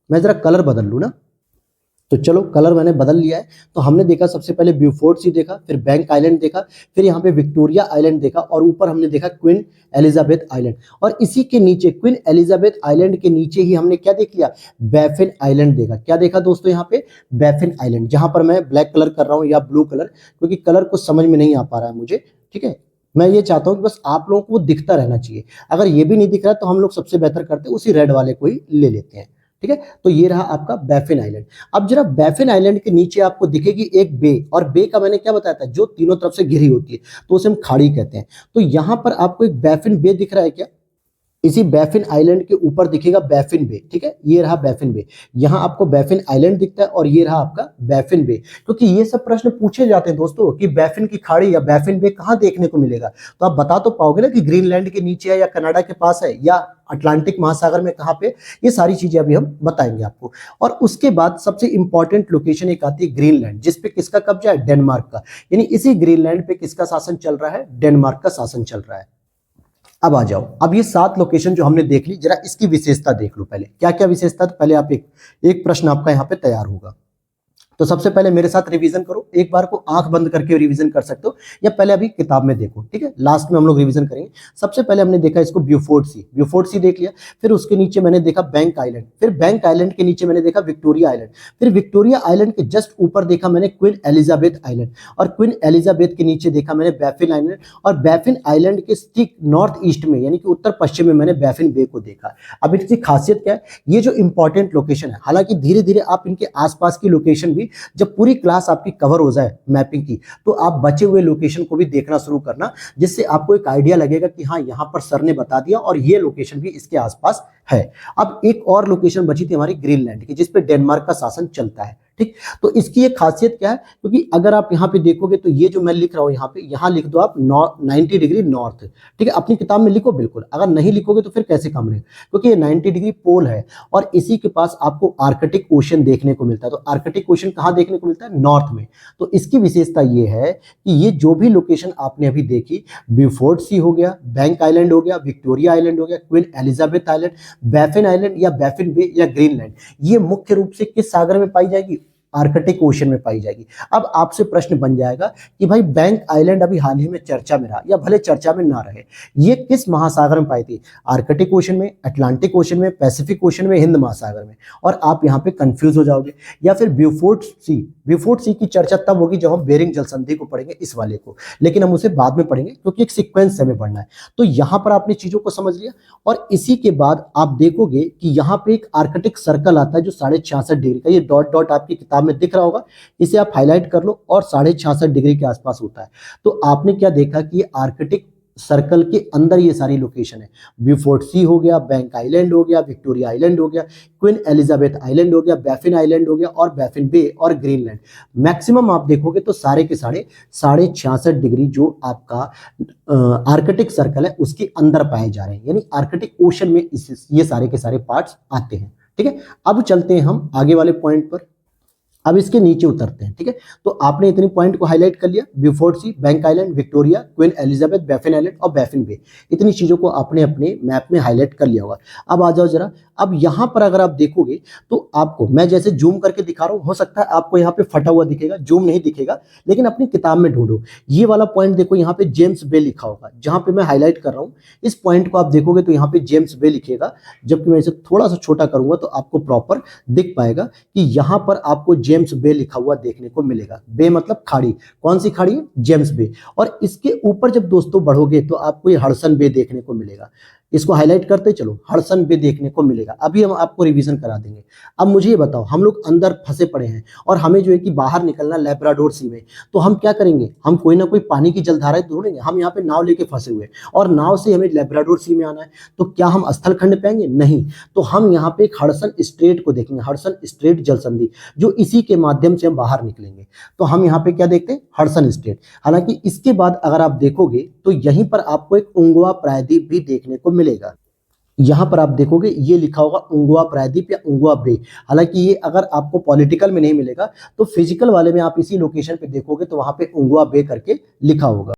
मैं जरा कलर बदल लूं ना, तो चलो कलर मैंने बदल लिया है। तो हमने देखा सबसे पहले ब्यूफोर्ट सी देखा, फिर बैंक आइलैंड देखा, फिर यहाँ पे विक्टोरिया आइलैंड देखा और ऊपर हमने देखा क्वीन एलिजाबेथ आइलैंड। और इसी के नीचे क्वीन एलिजाबेथ आइलैंड के नीचे ही हमने क्या देख लिया, बैफिन आइलैंड देखा। क्या देखा दोस्तों यहाँ पे, बैफिन आइलैंड, जहां पर मैं ब्लैक कलर कर रहा हूँ या ब्लू कलर, क्योंकि कलर कुछ समझ में नहीं आ पा रहा है मुझे, ठीक है। मैं ये चाहता हूँ कि बस आप लोगों को वो दिखता रहना चाहिए। अगर ये भी नहीं दिख रहा तो हम लोग सबसे बेहतर करते हैं उसी रेड वाले को ही ले लेते हैं, ठीक है। तो ये रहा आपका बैफिन आइलैंड। अब जरा बैफिन आइलैंड के नीचे आपको दिखेगी एक बे, और बे का मैंने क्या बताया था, जो तीनों तरफ से घिरी होती है तो उसे हम खाड़ी कहते हैं। तो यहां पर आपको एक बैफिन बे दिख रहा है क्या, इसी बैफिन आइलैंड के ऊपर दिखेगा बैफिन बे, ठीक है। ये रहा बैफिन बे, यहां आपको बैफिन आइलैंड दिखता है और ये रहा आपका बैफिन बे। क्योंकि ये सब प्रश्न पूछे जाते हैं दोस्तों कि बैफिन की खाड़ी या बैफिन बे कहां देखने को मिलेगा, तो आप बता तो पाओगे ना कि ग्रीनलैंड के नीचे है या कनाडा के पास है या अटलांटिक महासागर में कहां पे, ये सारी चीजें अभी हम बताएंगे आपको। और उसके बाद सबसे इंपॉर्टेंट लोकेशन एक आती है ग्रीनलैंड, जिसपे किसका कब्जा है, डेनमार्क का। यानी इसी ग्रीनलैंड पे किसका शासन चल रहा है, डेनमार्क का शासन चल रहा है। अब आ जाओ, अब ये 7 लोकेशन जो हमने देख ली, जरा इसकी विशेषता देख लो पहले, क्या क्या विशेषता, तो पहले आप एक प्रश्न आपका यहाँ पे तैयार होगा। तो सबसे पहले मेरे साथ रिवीजन करो, एक बार को आंख बंद करके रिवीजन कर सकते हो या पहले अभी किताब में देखो, ठीक है। लास्ट में हम लोग रिवीजन करेंगे। सबसे पहले हमने देखा इसको ब्यूफोर्ट सी, ब्यूफोर्ट सी देख लिया। फिर उसके नीचे मैंने देखा बैंक आइलैंड, फिर बैंक आइलैंड के नीचे मैंने देखा विक्टोरिया आइलैंड, फिर विक्टोरिया आइलैंड के जस्ट ऊपर देखा मैंने क्वीन एलिजाबेथ आइलैंड, और क्वीन एलिजाबेथ के नीचे देखा मैंने बैफिन आइलैंड, और बैफिन आइलैंड के ठीक नॉर्थ ईस्ट में यानी कि उत्तर पश्चिम में मैंने बैफिन बे को देखा। अब इसकी खासियत क्या है, ये जो इंपॉर्टेंट लोकेशन है, हालांकि धीरे धीरे आप इनके आसपास की लोकेशन भी, जब पूरी क्लास आपकी कवर हो जाए मैपिंग की, तो आप बचे हुए लोकेशन को भी देखना शुरू करना, जिससे आपको एक आइडिया लगेगा कि हाँ यहां पर सर ने बता दिया और ये लोकेशन भी इसके आसपास है। अब एक और लोकेशन बची थी हमारी ग्रीनलैंड की, जिसपे डेनमार्क का शासन चलता है, ठीक। तो इसकी एक खासियत क्या है, क्योंकि अगर आप यहाँ पे देखोगे तो ये जो मैं लिख रहा हूँ यहाँ पे, यहाँ लिख दो आप 90 डिग्री नॉर्थ, ठीक है। अपनी किताब में लिखो बिल्कुल, अगर नहीं लिखोगे तो फिर कैसे काम रहेगा, क्योंकि ये 90 डिग्री पोल है और इसी के पास आपको आर्कटिक ओशन देखने को मिलता है। तो आर्कटिक ओशन कहाँ देखने को मिलता है, नॉर्थ में। तो इसकी विशेषता ये है कि ये जो भी लोकेशन आपने अभी देखी, ब्यूफोर्ट सी हो गया, बैंक आइलैंड हो गया, विक्टोरिया आइलैंड हो गया, queen Elizabeth island, Baffin island या बैफिन बे या ग्रीनलैंड, ये मुख्य रूप से किस सागर में पाई जाएगी, आर्कटिक ओशन में पाई जाएगी। अब आपसे प्रश्न बन जाएगा कि भाई बैंक आइलैंड अभी हाल ही में चर्चा में रहा, या भले चर्चा में ना रहे, ये किस महासागर में पाई थी, आर्कटिक ओशन में, अटलांटिक ओशन में, पैसिफिक ओशन में, हिंद महासागर में। और आप यहाँ पे कंफ्यूज हो जाओगे। या फिर ब्यूफोर्ट सी, ब्यूफोर्ट सी की चर्चा तब होगी जब हम बेरिंग जल संधि को पढ़ेंगे, इस वाले को, लेकिन हम उसे बाद में पढ़ेंगे क्योंकि एक सीक्वेंस से हमें पढ़ना है। तो यहाँ पर आपने चीजों को समझ लिया, और इसी के बाद आप देखोगे कि यहाँ पे एक आर्कटिक सर्कल आता है जो 66.5 डिग्री का, ये डॉट डॉट आपकी किताब में दिख रहा होगा, इसे आप हाईलाइट कर लो, और 66.5 डिग्री के आसपास होता है। तो आपने क्या देखा कि ये आर्कटिक सर्कल के अंदर ये सारी लोकेशन है, ब्यूफोर्ट सी हो गया, बैंक आइलैंड हो गया, विक्टोरिया आइलैंड हो गया, क्वीन एलिजाबेथ आइलैंड हो गया, बैफिन आइलैंड हो गया, और बैफिन बे और ग्रीनलैंड। मैक्सिमम आप देखोगे तो सारे के सारे 66.5 डिग्री जो आपका आर्कटिक सर्कल है उसके अंदर पाए जा रहे हैं, यानी आर्कटिक ओशन में ये सारे के सारे पार्ट्स आते हैं, ठीक है। अब चलते हैं हम आगे वाले पॉइंट पर, अब इसके नीचे उतरते हैं, ठीक है। तो आपने इतनी पॉइंट को हाईलाइट कर लिया, Beaufort Sea, Bank Island, Victoria, Queen Elizabeth, Baffin Island और बैफिन बे, इतनी चीजों को आपने अपने मैप में हाईलाइट कर लिया होगा। अब आ जाओ जरा, अब यहां पर अगर आप देखोगे तो आपको मैं जैसे जूम करके दिखा रहा हूं, हो सकता है आपको यहाँ पे फटा हुआ दिखेगा, जूम नहीं दिखेगा, लेकिन अपनी किताब में ढूंढो। ये वाला पॉइंट देखो, यहाँ पे जेम्स बे लिखा होगा, जहां पे मैं हाईलाइट कर रहा हूं, इस पॉइंट को आप देखोगे तो यहाँ पे जेम्स बे लिखेगा, जबकि मैं इसे थोड़ा सा छोटा करूंगा तो आपको प्रॉपर दिख पाएगा कि यहाँ पर आपको जेम्स बे लिखा हुआ देखने को मिलेगा। बे मतलब खाड़ी, कौन सी खाड़ी है, जेम्स बे। और इसके ऊपर जब दोस्तों बढ़ोगे तो आपको ये हडसन बे देखने को मिलेगा, इसको हाईलाइट करते चलो, हडसन बे देखने को मिलेगा। अभी हम आपको रिवीजन करा देंगे। अब मुझे ये बताओ, हम लोग अंदर फंसे पड़े हैं और हमें जो है कि बाहर निकलना लेब्राडोर सी में, तो हम क्या करेंगे, हम कोई ना कोई पानी की जलधाराएं ढूंढेंगे। हम यहाँ पे नाव लेके फंसे हुए और नाव से हमें लेब्राडोर सी में आना है, तो क्या हम स्थल खंड पाएंगे, नहीं। तो हम यहाँ पे एक हडसन स्ट्रेट को देखेंगे, हडसन स्ट्रेट जल संधि, जो इसी के माध्यम से हम बाहर निकलेंगे। तो हम यहाँ पे क्या देखते हैं, हडसन स्ट्रेट। हालांकि इसके बाद अगर आप देखोगे तो यहीं पर आपको एक उंगवा प्रायद्वीप भी देखने को मिलेगा। यहां पर आप देखोगे ये लिखा होगा उंगवा प्रायद्वीप या उंगवा बे। हालांकि ये अगर आपको पॉलिटिकल में नहीं मिलेगा तो फिजिकल वाले में आप इसी लोकेशन पे देखोगे तो वहां पे उंगवा बे करके लिखा होगा।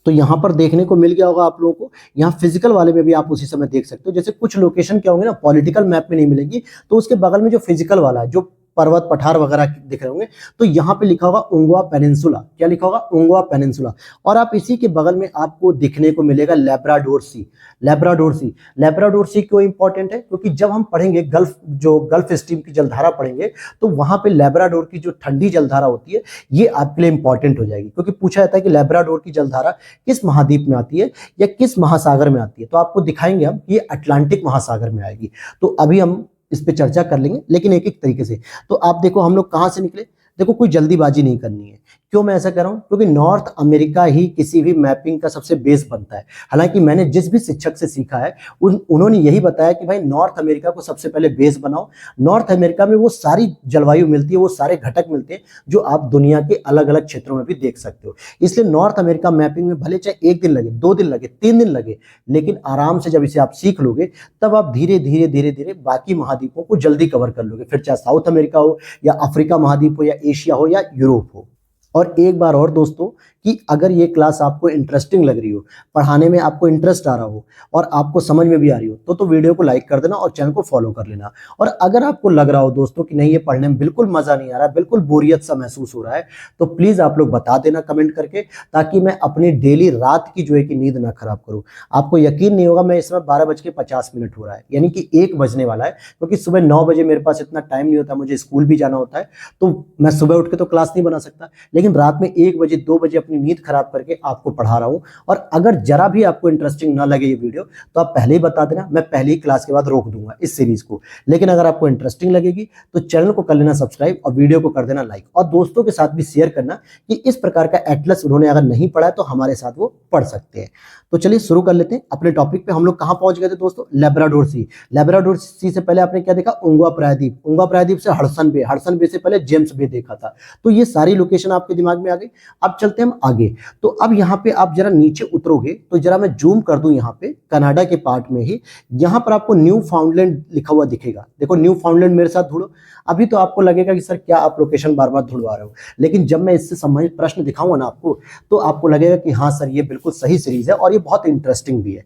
तो यहाँ पर देखने को मिल गया होगा आप लोगों को। यहाँ फिजिकल वाले में भी आप उसी समय देख सकते हो। जैसे कुछ लोकेशन क्या होंगे ना, पॉलिटिकल मैप में नहीं मिलेगी, तो उसके बगल में जो फिजिकल वाला है, जो पर्वत पठार वगैरह दिख रहे होंगे, तो यहाँ पे लिखा होगा उंगवा पेनिनसुला। क्या लिखा होगा? उंगवा पेनिनसुला। और आप इसी के बगल में आपको दिखने को मिलेगा लेब्राडोर सी। लेब्राडोर सी, लेब्राडोर सी क्यों इंपॉर्टेंट है? क्योंकि जब हम पढ़ेंगे गल्फ स्ट्रीम की जलधारा पढ़ेंगे, तो वहां पे लेब्राडोर की जो ठंडी जलधारा होती है ये आपके लिए इंपॉर्टेंट हो जाएगी, क्योंकि पूछा जाता है कि लेब्राडोर की जलधारा किस महाद्वीप में आती है या किस महासागर में आती है। तो आपको दिखाएंगे हम कि ये अटलांटिक महासागर में आएगी। तो अभी हम इस पे चर्चा कर लेंगे, लेकिन एक एक तरीके से। तो आप देखो हम लोग कहां से निकले। देखो, कोई जल्दीबाजी नहीं करनी है। क्यों मैं ऐसा कर रहा हूं? क्योंकि नॉर्थ अमेरिका ही किसी भी मैपिंग का सबसे बेस बनता है। हालांकि मैंने जिस भी शिक्षक से सीखा है उन्होंने यही बताया कि भाई नॉर्थ अमेरिका को सबसे पहले बेस बनाओ। नॉर्थ अमेरिका में वो सारी जलवायु मिलती है, वो सारे घटक मिलते हैं जो आप दुनिया के अलग अलग क्षेत्रों में भी देख सकते हो। इसलिए नॉर्थ अमेरिका मैपिंग में भले चाहे 1 दिन लगे, 2 दिन लगे, 3 दिन लगे, लेकिन आराम से जब इसे आप सीख लोगे तब आप धीरे धीरे धीरे धीरे बाकी महाद्वीपों को जल्दी कवर कर लोगे। फिर चाहे साउथ अमेरिका हो या अफ्रीका महाद्वीप हो या एशिया हो या यूरोप हो। और एक बार और दोस्तों, कि अगर ये क्लास आपको इंटरेस्टिंग लग रही हो, पढ़ाने में आपको इंटरेस्ट आ रहा हो और आपको समझ में भी आ रही हो, तो वीडियो को लाइक कर देना और चैनल को फॉलो कर लेना। और अगर आपको लग रहा हो दोस्तों कि नहीं ये पढ़ने में बिल्कुल मजा नहीं आ रहा है, बिल्कुल बोरियत सा महसूस हो रहा है, तो प्लीज आप लोग बता देना कमेंट करके, ताकि मैं अपनी डेली रात की जो है कि नींद ना खराब करूं। आपको यकीन नहीं होगा, मैं इस समय 12:50 हो रहा है, यानी कि 1 बजने वाला है, क्योंकि सुबह 9 बजे मेरे पास इतना टाइम नहीं होता, मुझे स्कूल भी जाना होता है, तो मैं सुबह उठ के तो क्लास नहीं बना सकता, लेकिन रात में 1 बजे 2 बजे अपनी नींद खराब करके आपको पढ़ा रहा हूं। और अगर जरा भी आपको इंटरेस्टिंग ना लगे ये वीडियो, तो आप पहले ही बता देना, मैं पहली ही क्लास के बाद रोक दूंगा इस सीरीज को। लेकिन अगर आपको इंटरेस्टिंग लगेगी तो चैनल को कर लेना सब्सक्राइब और वीडियो को कर देना लाइक, और दोस्तों के साथ भी शेयर करना कि इस प्रकार का एटलस उन्होंने अगर नहीं पढ़ा है तो हमारे साथ वो पढ़ सकते हैं। तो चलिए शुरू कर लेते हैं अपने टॉपिक पे। हम लोग कहां पहुंच गए थे दोस्तों? लेब्राडोर सी। लेब्राडोर सी से पहले आपने क्या देखा? उंगवा प्रायद्वीप। उंगवा प्रायद्वीप से हडसन बे, हडसन बे से पहले जेम्स बे देखा था। तो ये सारी लोकेशन आपके दिमाग में आ गई। अब चलते हैं हम आगे। तो अब यहाँ पे आप जरा नीचे उतरोगे तो जरा मैं जूम कर दूं, यहाँ पे कनाडा के पार्ट में ही यहाँ पर आपको न्यू फाउंडलैंड लिखा हुआ दिखेगा। देखो न्यू फाउंडलैंड मेरे साथ ढूंढो। अभी तो आपको लगेगा कि सर क्या आप लोकेशन बार बार ढूंढवा रहे हो, लेकिन जब मैं इससे संबंधित प्रश्न दिखाऊंगा ना आपको, तो आपको लगेगा कि हाँ सर ये बिल्कुल सही सीरीज है और ये बहुत इंटरेस्टिंग भी है।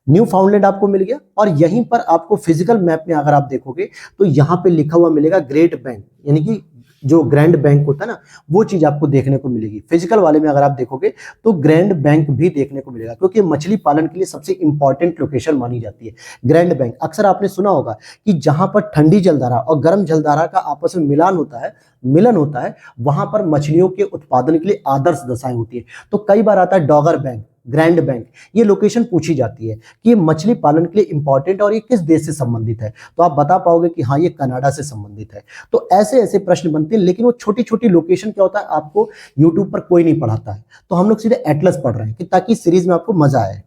न्यू फाउंडलैंड आपको मिल गया, और यहीं पर आपको फिजिकल मैप में अगर आप देखोगे तो यहाँ पे लिखा हुआ मिलेगा ग्रेट बैंक, यानी कि जो ग्रैंड बैंक होता है ना, वो चीज आपको देखने को मिलेगी। फिजिकल वाले में अगर आप देखोगे तो ग्रैंड बैंक भी देखने को मिलेगा, क्योंकि मछली पालन के लिए सबसे इंपॉर्टेंट लोकेशन मानी जाती है ग्रैंड बैंक। अक्सर आपने सुना होगा कि जहां पर ठंडी जलधारा और गर्म जलधारा का आपस में मिलन होता है, वहां पर मछलियों के उत्पादन के लिए आदर्श दशाएं होती है। तो कई बार आता है डॉगर बैंक, ग्रैंड बैंक, ये लोकेशन पूछी जाती है कि ये मछली पालन के लिए इंपॉर्टेंट और ये किस देश से संबंधित है, तो आप बता पाओगे कि हाँ ये कनाडा से संबंधित है। तो ऐसे ऐसे प्रश्न बनते हैं, लेकिन वो छोटी छोटी लोकेशन क्या होता है आपको यूट्यूब पर कोई नहीं पढ़ाता है, तो हम लोग सीधे एटलस पढ़ रहे हैं कि ताकि सीरीज में आपको मजा आए।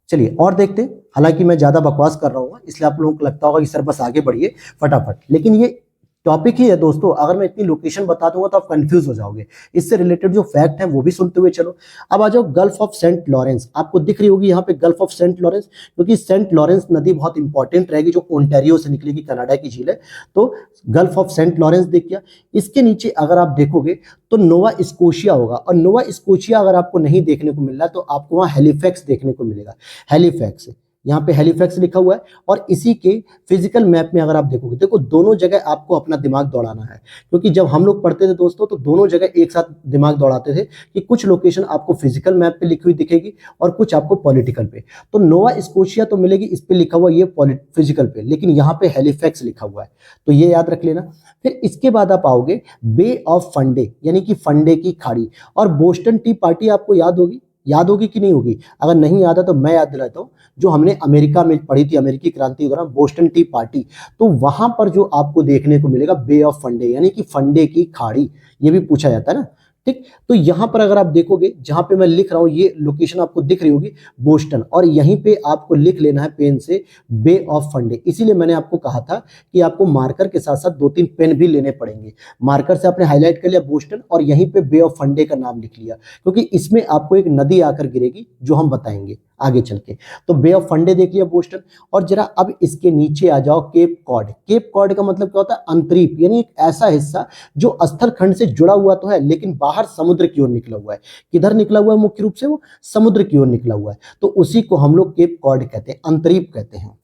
चलिए और देखते हैं। हालांकि मैं ज्यादा बकवास कर रहा हूँ, इसलिए आप लोगों को लगता होगा कि सर बस आगे बढ़िए फटाफट, लेकिन ये टॉपिक ही है दोस्तों। अगर मैं इतनी लोकेशन बता दूंगा तो आप कंफ्यूज हो जाओगे। इससे रिलेटेड जो फैक्ट है वो भी सुनते हुए चलो। अब आ जाओ गल्फ ऑफ सेंट लॉरेंस। आपको दिख रही होगी यहाँ पे गल्फ ऑफ सेंट लॉरेंस, क्योंकि सेंट लॉरेंस नदी बहुत इंपॉर्टेंट रहेगी, जो ओंटारियो से निकलेगी, कनाडा की झील है। तो गल्फ ऑफ सेंट लॉरेंस देख लिया। इसके नीचे अगर आप देखोगे तो नोवा स्कोशिया होगा, और नोवा स्कोशिया अगर आपको नहीं देखने को मिल रहा तो आपको वहां हेलीफैक्स देखने को मिलेगा। हेलीफैक्स, यहाँ पे हेलीफैक्स लिखा हुआ है। और इसी के फिजिकल मैप में अगर आप देखोगे, देखो दोनों जगह आपको अपना दिमाग दौड़ाना है, क्योंकि जब हम लोग पढ़ते थे दोस्तों तो दोनों जगह एक साथ दिमाग दौड़ाते थे कि कुछ लोकेशन आपको फिजिकल मैप पे लिखी हुई दिखेगी और कुछ आपको पॉलिटिकल पे। तो नोवा स्कोशिया तो मिलेगी, इस पे लिखा हुआ ये फिजिकल पे, लेकिन यहाँ पे हेलीफैक्स लिखा हुआ है, तो ये याद रख लेना। फिर इसके बाद आप आओगे बे ऑफ फंडे, यानी कि फंडे की खाड़ी। और बोस्टन टी पार्टी आपको याद होगी कि नहीं होगी? अगर नहीं याद है तो मैं याद दिलाता हूँ, जो हमने अमेरिका में पढ़ी थी, अमेरिकी क्रांति के दौरान बोस्टन टी पार्टी, तो वहां पर जो आपको देखने को मिलेगा बे ऑफ फंडे, यानी कि फंडे की खाड़ी, ये भी पूछा जाता है ना, ठीक। तो यहां पर अगर आप देखोगे, जहां पे मैं लिख रहा हूं ये लोकेशन आपको दिख रही होगी बोस्टन, और यहीं पे आपको लिख लेना है पेन से बे ऑफ फंडे। इसीलिए मैंने आपको कहा था कि आपको मार्कर के साथ साथ 2-3 पेन भी लेने पड़ेंगे। मार्कर से आपने हाईलाइट कर लिया बोस्टन और यहीं पे बे ऑफ फंडे का नाम लिख लिया, क्योंकि इसमें आपको एक नदी आकर गिरेगी जो हम बताएंगे आगे चल के। तो बे ऑफ फंडे देख लिया बोस्टन, और जरा अब इसके नीचे आ जाओ केप कॉड। केप कॉड का मतलब क्या होता है? अंतरीप, यानी एक ऐसा हिस्सा जो स्थल खंड से जुड़ा हुआ तो है लेकिन बाहर समुद्र की ओर निकला हुआ है। किधर निकला हुआ है? मुख्य रूप से वो समुद्र की ओर निकला हुआ है, तो उसी को हम लोग केप कॉड कहते हैं, अंतरीप कहते हैं।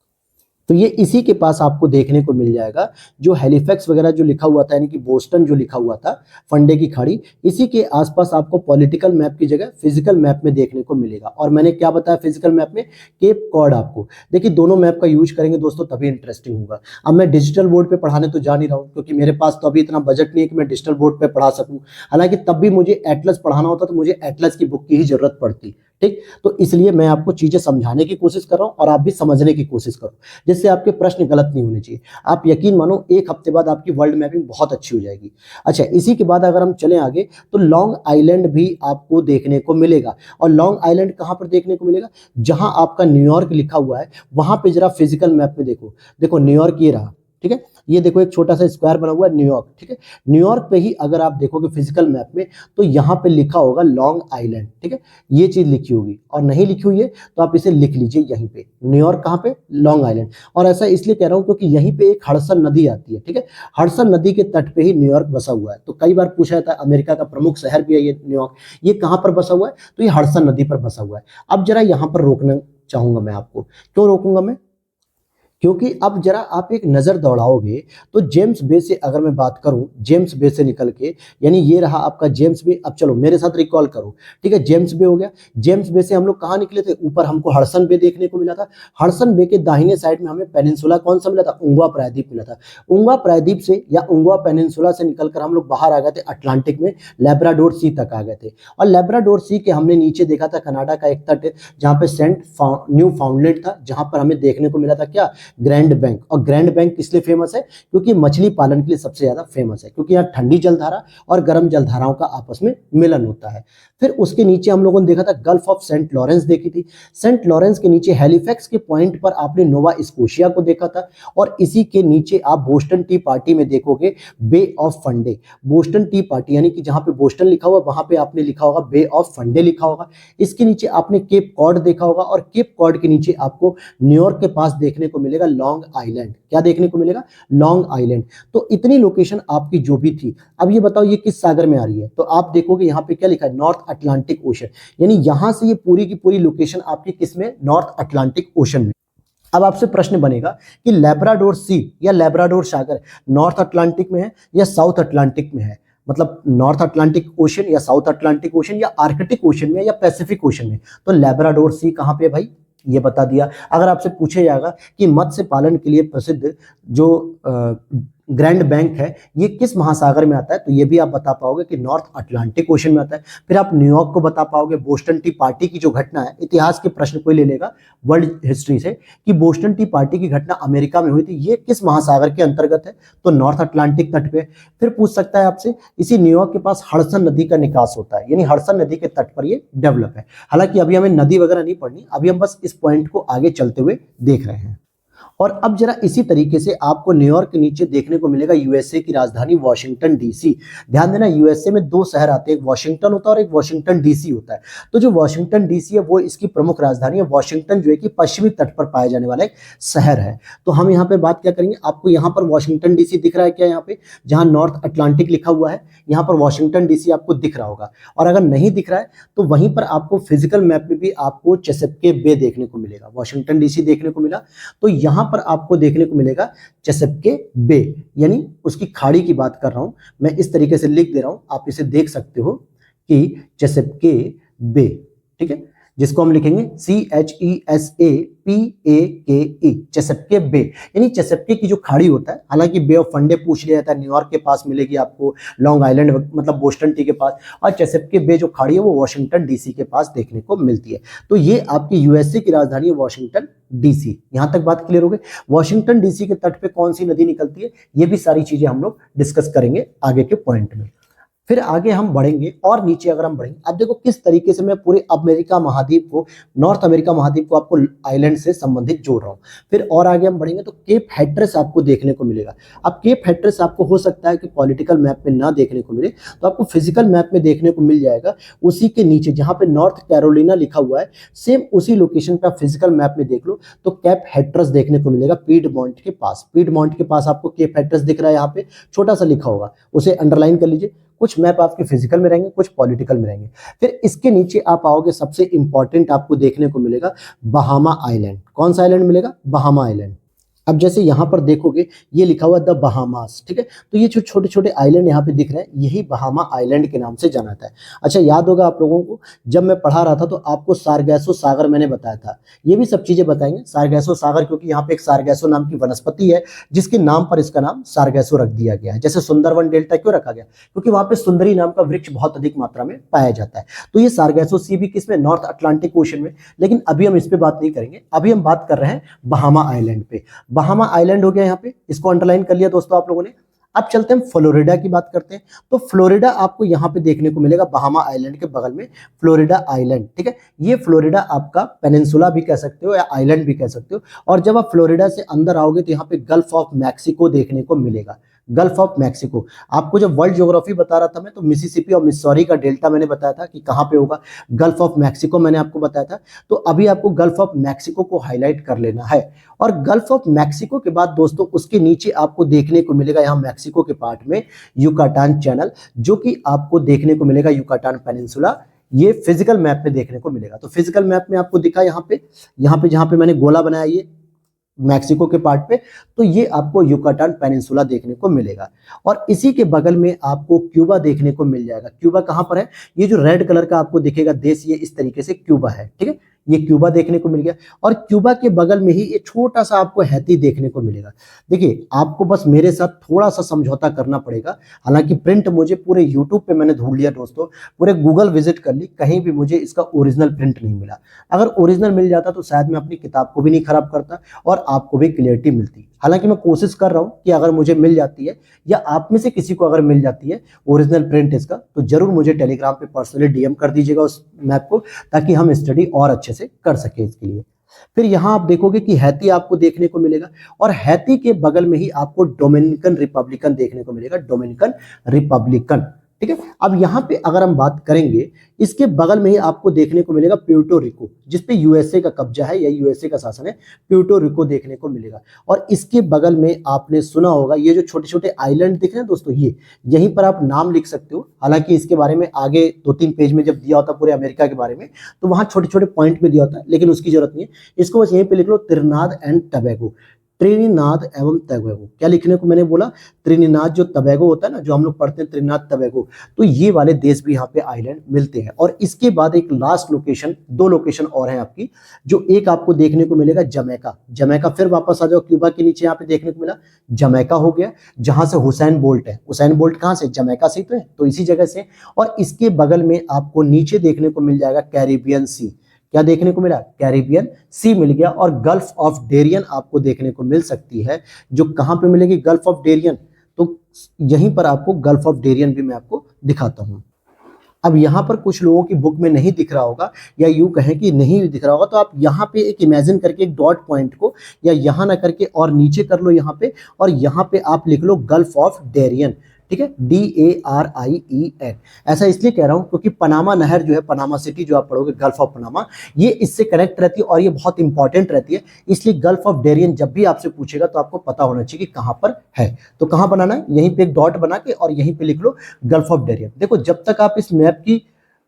तो ये इसी के पास आपको देखने को मिल जाएगा, जो हैलिफैक्स वगैरह जो लिखा हुआ था, यानी कि बोस्टन जो लिखा हुआ था, फंडे की खाड़ी, इसी के आसपास आपको पॉलिटिकल मैप की जगह फिजिकल मैप में देखने को मिलेगा। और मैंने क्या बताया फिजिकल मैप में, केप कॉड। आपको देखिए दोनों मैप का यूज करेंगे दोस्तों तभी इंटरेस्टिंग होगा। अब मैं डिजिटल बोर्ड पे पढ़ाने तो जा नहीं रहा हूँ, क्योंकि मेरे पास तो अभी इतना बजट नहीं है कि मैं डिजिटल बोर्ड पे पढ़ा सकूँ। हालांकि तब भी मुझे एटलस पढ़ाना होता तो मुझे एटलस की बुक की ही जरूरत पड़ती, ठीक। तो इसलिए मैं आपको चीजें समझाने की कोशिश कर रहा हूं और आप भी समझने की कोशिश करो, जिससे आपके प्रश्न गलत नहीं होने चाहिए। आप यकीन मानो एक हफ्ते बाद आपकी वर्ल्ड मैपिंग बहुत अच्छी हो जाएगी। अच्छा, इसी के बाद अगर हम चलें आगे तो लॉन्ग आइलैंड भी आपको देखने को मिलेगा। और लॉन्ग आइलैंड कहां पर देखने को मिलेगा, जहां आपका न्यूयॉर्क लिखा हुआ है वहां पे जरा फिजिकल मैप में देखो। देखो न्यूयॉर्क ये रहा, ठीक है, ये देखो एक छोटा सा स्क्वायर बना हुआ है न्यूयॉर्क, ठीक है। न्यूयॉर्क पे ही अगर आप देखोगे फिजिकल मैप में तो यहाँ पे लिखा होगा लॉन्ग आइलैंड, ठीक है, ये चीज लिखी होगी। और नहीं लिखी हुई है तो आप इसे लिख लीजिए यहीं पे, न्यूयॉर्क कहाँ पे, लॉन्ग आइलैंड। और ऐसा इसलिए कह रहा हूँ क्योंकि यहीं पे एक हडसन नदी आती है, ठीक है, हडसन नदी के तट पे ही न्यूयॉर्क बसा हुआ है। तो कई बार पूछा जाता है अमेरिका का प्रमुख शहर भी है ये न्यूयॉर्क, ये कहाँ पर बसा हुआ है, तो ये हडसन नदी पर बसा हुआ है। अब जरा यहाँ पर रोकना चाहूंगा मैं आपको, क्यों रोकूंगा मैं, क्योंकि अब जरा आप एक नजर दौड़ाओगे तो जेम्स बे से अगर मैं बात करूं, जेम्स बे से निकल के, यानी ये रहा आपका जेम्स बे। अब चलो मेरे साथ रिकॉल करो, ठीक है, जेम्स बे हो गया। जेम्स बे से हम लोग कहाँ निकले थे, ऊपर हमको हडसन बे देखने को मिला था। हडसन बे के दाहिने साइड में हमें पेनिनसुला कौन सा मिला था, उंगवा प्रायद्वीप मिला था। उंगवा प्रायद्वीप से या उंगवा पेनिनसुला से निकलकर हम लोग बाहर आ गए थे अटलांटिक में, लेब्राडोर सी तक आ गए थे। और लेब्राडोर सी के हमने नीचे देखा था कनाडा का एक तट जहाँ पे सेंट न्यू फाउंडलैंड था, जहां पर हमें देखने को मिला था क्या, ग्रैंड बैंक। और ग्रैंड बैंक किस लिए फेमस है, क्योंकि मछली पालन के लिए सबसे ज्यादा फेमस है, क्योंकि यहाँ ठंडी जलधारा और गर्म जलधाराओं का आपस में मिलन होता है। फिर उसके नीचे हम लोगों ने देखा था गल्फ ऑफ सेंट लॉरेंस देखी थी। सेंट लॉरेंस के नीचे हैलिफैक्स के पॉइंट पर आपने नोवा स्कोशिया को देखा था। और इसी के नीचे आप बोस्टन टी पार्टी में देखोगे बे ऑफ फंडे। बोस्टन टी पार्टी यानी कि जहां पे बोस्टन लिखा हुआ वहां पे आपने लिखा होगा बे ऑफ फंडे लिखा होगा। इसके नीचे आपने केप कॉड देखा होगा और केप कॉड के नीचे आपको न्यूयॉर्क के पास देखने को मिलेगा लॉन्ग आइलैंड। क्या देखने को मिलेगा, लॉन्ग आइलैंड। तो इतनी लोकेशन आपकी जो भी थी, अब ये बताओ ये किस सागर में आ रही है, तो आप देखोगे यहाँ पे क्या लिखा है, नॉर्थ अटलांटिक ओशन। यानी यहां से ये पूरी की पूरी लोकेशन आपकी किस में, नॉर्थ अटलांटिक ओशन में। अब आपसे प्रश्न बनेगा कि लेब्राडोर सी या लेब्राडोर सागर नॉर्थ अटलांटिक में है या साउथ अटलांटिक में है, मतलब नॉर्थ अटलांटिक ओशन या साउथ अटलांटिक ओशन या आर्कटिक ओशन में या पैसिफिक ओशन में। तो लेब्राडोर सी कहां पे है भाई, ये बता दिया। अगर आपसे पूछा जाएगा कि मत्स्य पालन के लिए प्रसिद्ध जो ग्रैंड बैंक है ये किस महासागर में आता है, तो ये भी आप बता पाओगे कि नॉर्थ अटलांटिक ओशन में आता है। फिर आप न्यूयॉर्क को बता पाओगे, बोस्टन टी पार्टी की जो घटना है, इतिहास के प्रश्न कोई ले लेगा वर्ल्ड हिस्ट्री से कि बोस्टन टी पार्टी की घटना अमेरिका में हुई थी, ये किस महासागर के अंतर्गत है, तो नॉर्थ अटलांटिक तट पे। फिर पूछ सकता है आपसे इसी न्यूयॉर्क के पास हडसन नदी का निकास होता है, यानी हडसन नदी के तट पर ये डेवलप है। हालांकि अभी हमें नदी वगैरह नहीं पढ़नी, अभी हम बस इस पॉइंट को आगे चलते हुए देख रहे हैं। और अब जरा इसी तरीके से आपको न्यूयॉर्क के नीचे देखने को मिलेगा यूएसए की राजधानी वॉशिंगटन डीसी। ध्यान देना यूएसए में दो शहर आते हैं, एक वॉशिंगटन होता है और एक वॉशिंगटन डीसी होता है। तो जो वॉशिंगटन डीसी है वो इसकी प्रमुख राजधानी है। वॉशिंगटन जो है कि पश्चिमी तट पर पाया जाने वाला एक शहर है। तो हम यहाँ पे बात क्या करेंगे, आपको यहाँ पर वॉशिंगटन डीसी दिख रहा है क्या, यहाँ पे जहाँ नॉर्थ अटलांटिक लिखा हुआ है यहाँ पर वॉशिंगटन डीसी आपको दिख रहा होगा। और अगर नहीं दिख रहा है तो वहीं पर आपको फिजिकल मैप में भी आपको चेसपके बे देखने को मिलेगा। वॉशिंगटन डीसी देखने को मिला तो यहाँ पर आपको देखने को मिलेगा चेसपके बे, यानी उसकी खाड़ी की बात कर रहा हूं मैं, इस तरीके से लिख दे रहा हूं, आप इसे देख सकते हो कि चेसपके बे, ठीक है, जिसको हम लिखेंगे CHESAPAKE, चेसपके बे, यानी चेसपके की जो खाड़ी होता है। हालांकि बे ऑफ फंडे पूछ लिया जाता है, न्यूयॉर्क के पास मिलेगी आपको, लॉन्ग आइलैंड मतलब बोस्टन टी के पास, और चेसपके बे जो खाड़ी है वो वॉशिंगटन डीसी के पास देखने को मिलती है। तो ये आपकी यूएसए की राजधानी है वॉशिंगटन डीसी। यहां तक बात क्लियर हो गई। वॉशिंगटन डीसी के तट पे कौन सी नदी निकलती है, ये भी सारी चीजें हम लोग डिस्कस करेंगे आगे के पॉइंट में। फिर आगे हम बढ़ेंगे और नीचे अगर हम बढ़ेंगे, अब देखो किस तरीके से मैं पूरे अमेरिका महाद्वीप को, नॉर्थ अमेरिका महाद्वीप को आपको आइलैंड से संबंधित जोड़ रहा हूं। फिर और आगे हम बढ़ेंगे तो केप हैट्रेस आपको देखने को मिलेगा। अब केप हैट्रेस आपको हो सकता है कि पॉलिटिकल मैप में ना देखने को मिले, तो आपको फिजिकल मैप में देखने को मिल जाएगा। उसी के नीचे जहां पे नॉर्थ कैरोलिना लिखा हुआ है, सेम उसी लोकेशन पे आप फिजिकल मैप में देख लो तो केप हैट्रेस देखने को मिलेगा पीडमॉन्ट के पास। पीडमॉन्ट के पास आपको केप हैट्रेस दिख रहा है, यहाँ पे छोटा सा लिखा होगा, उसे अंडरलाइन कर लीजिए। कुछ मैप आपके फिजिकल में रहेंगे, कुछ पॉलिटिकल में रहेंगे। फिर इसके नीचे आप आओगे, सबसे इंपॉर्टेंट आपको देखने को मिलेगा बहामा आइलैंड। कौन सा आइलैंड मिलेगा, बहामा आइलैंड। अब जैसे यहाँ पर देखोगे ये लिखा हुआ द बहामास, ठीक है। तो ये जो छोटे छोटे आइलैंड यहाँ पे दिख रहे हैं यही बहामा आइलैंड के नाम से जाना जाता है। अच्छा, याद होगा आप लोगों को जब मैं पढ़ा रहा था तो आपको सारगैसो सागर मैंने बताया था। ये भी सब चीजें बताएंगे सारगैसो सागर, क्योंकि यहाँ पे एक सारगैसो नाम की वनस्पति है जिसके नाम पर इसका नाम सारगैसो रख दिया गया है। जैसे सुंदरवन डेल्टा क्यों रखा गया, क्योंकि वहां पे सुंदरी नाम का वृक्ष बहुत अधिक मात्रा में पाया जाता है। तो ये सारगैसो सी भी किसमें, नॉर्थ अटलांटिक ओशन में। लेकिन अभी हम इस पे बात नहीं करेंगे, अभी हम बात कर रहे हैं बहामा आइलैंड पे। बहामा आइलैंड हो गया यहाँ पे, इसको अंडरलाइन कर लिया दोस्तों आप लोगों ने। अब चलते हैं फ्लोरिडा की बात करते हैं। तो फ्लोरिडा आपको यहाँ पे देखने को मिलेगा बहामा आइलैंड के बगल में फ्लोरिडा आइलैंड, ठीक है। ये फ्लोरिडा आपका पेनिनसुला भी कह सकते हो या आइलैंड भी कह सकते हो। और जब आप फ्लोरिडा से अंदर आओगे तो यहाँ पे गल्फ ऑफ मैक्सिको देखने को मिलेगा। गल्फ ऑफ मैक्सिको, आपको जब वर्ल्ड ज्योग्राफी बता रहा था मैं, तो मिसिसिपी और मिसौरी का डेल्टा मैंने बताया था कि कहाँ पे होगा। गल्फ ऑफ मैक्सिको मैंने आपको बताया था। तो अभी आपको गल्फ ऑफ मैक्सिको को हाईलाइट कर लेना है। और गल्फ ऑफ मैक्सिको के बाद दोस्तों उसके नीचे आपको देखने को मिलेगा यहाँ मैक्सिको के पार्ट में युकाटान चैनल, जो कि आपको देखने को मिलेगा युकाटान पेनिनसुला। ये फिजिकल मैप में देखने को मिलेगा। तो फिजिकल मैप में आपको दिखा यहाँ पे जहां पे मैंने गोला बनाया ये मैक्सिको के पार्ट पे, तो ये आपको युकाटान पेनिनसुला देखने को मिलेगा। और इसी के बगल में आपको क्यूबा देखने को मिल जाएगा। क्यूबा कहां पर है, ये जो रेड कलर का आपको दिखेगा देश, ये इस तरीके से क्यूबा है, ठीक है। ये क्यूबा देखने को मिल गया। और क्यूबा के बगल में ही ये छोटा सा आपको हैती देखने को मिलेगा। देखिए, आपको बस मेरे साथ थोड़ा सा समझौता करना पड़ेगा। हालांकि प्रिंट मुझे पूरे यूट्यूब पे मैंने ढूंढ लिया दोस्तों, पूरे गूगल विजिट कर ली, कहीं भी मुझे इसका ओरिजिनल प्रिंट नहीं मिला। अगर ओरिजिनल मिल जाता तो शायद मैं अपनी किताब को भी नहीं खराब करता और आपको भी क्लियरिटी मिलती। हालांकि मैं कोशिश कर रहा हूं कि अगर मुझे मिल जाती है या आप में से किसी को अगर मिल जाती है ओरिजिनल प्रिंट इसका, तो जरूर मुझे टेलीग्राम पे पर्सनली डीएम कर दीजिएगा उस मैप को, ताकि हम स्टडी और अच्छे से कर सके इसके लिए। फिर यहां आप देखोगे कि हैती आपको देखने को मिलेगा। और हैती के बगल में ही आपको डोमिनिकन रिपब्लिकन देखने को मिलेगा, डोमिनिकन रिपब्लिकन, ठीक है। अब यहां पे अगर हम बात करेंगे, इसके बगल में ही आपको देखने को मिलेगा प्यूर्टो रिको, जिसपे यूएसए का कब्जा है या यूएसए का शासन है। प्यूर्टो रिको देखने को मिलेगा। और इसके बगल में आपने सुना होगा ये जो छोटे छोटे आइलैंड दिख रहे हैं दोस्तों, ये यहीं पर आप नाम लिख सकते हो। हालांकि इसके बारे में आगे 2-3 पेज में जब दिया होता पूरे अमेरिका के बारे में, तो वहां छोटे छोटे पॉइंट में दिया होता है, लेकिन उसकी जरूरत नहीं है। इसको बस यहीं पे लिख लो, त्रिनाद एंड टबैगो, ट्रिनिनाद एवं टबैगो। क्या लिखने को मैंने बोला, त्रिनिनाद जो टबैगो होता है ना, जो हम लोग पढ़ते हैं त्रिनाद टबैगो, तो ये वाले देश भी यहाँ पे आइलैंड मिलते हैं। और इसके बाद एक लास्ट लोकेशन, 2 लोकेशन और हैं आपकी, जो एक आपको देखने को मिलेगा जमैका। जमैका, फिर वापस आ जाओ क्यूबा के नीचे, यहाँ पे देखने को मिला जमैका हो गया, जहां से हुसैन बोल्ट है। हुसैन बोल्ट कहां से, जमैका से तो है, तो इसी जगह से। और इसके बगल में आपको नीचे देखने को मिल जाएगा कैरिबियन सी। क्या देखने को मिला, कैरिबियन सी मिल गया। और गल्फ ऑफ डेरियन आपको देखने को मिल सकती है, जो कहां पे मिलेगी, गल्फ ऑफ डेरियन। तो यहीं पर आपको गल्फ ऑफ डेरियन भी मैं आपको दिखाता हूं। अब यहां पर कुछ लोगों की बुक में नहीं दिख रहा होगा, या यूं कहें कि नहीं दिख रहा होगा, तो आप यहां पे एक इमेजिन करके एक डॉट पॉइंट को, या यहां ना करके और नीचे कर लो यहां पे, और यहां पे आप लिख लो गल्फ ऑफ डेरियन, ठीक है, DARIEN। ऐसा इसलिए कह रहा हूं क्योंकि पनामा नहर जो है, पनामा सिटी जो आप पढ़ोगे, गल्फ ऑफ पनामा, ये इससे कनेक्ट रहती है और ये बहुत इंपॉर्टेंट रहती है। इसलिए गल्फ ऑफ डेरियन जब भी आपसे पूछेगा तो आपको पता होना चाहिए कि कहां पर है। तो कहां बनाना है, यहीं पे एक डॉट बना के और यहीं पे लिख लो गल्फ ऑफ डेरियन। देखो, जब तक आप इस मैप की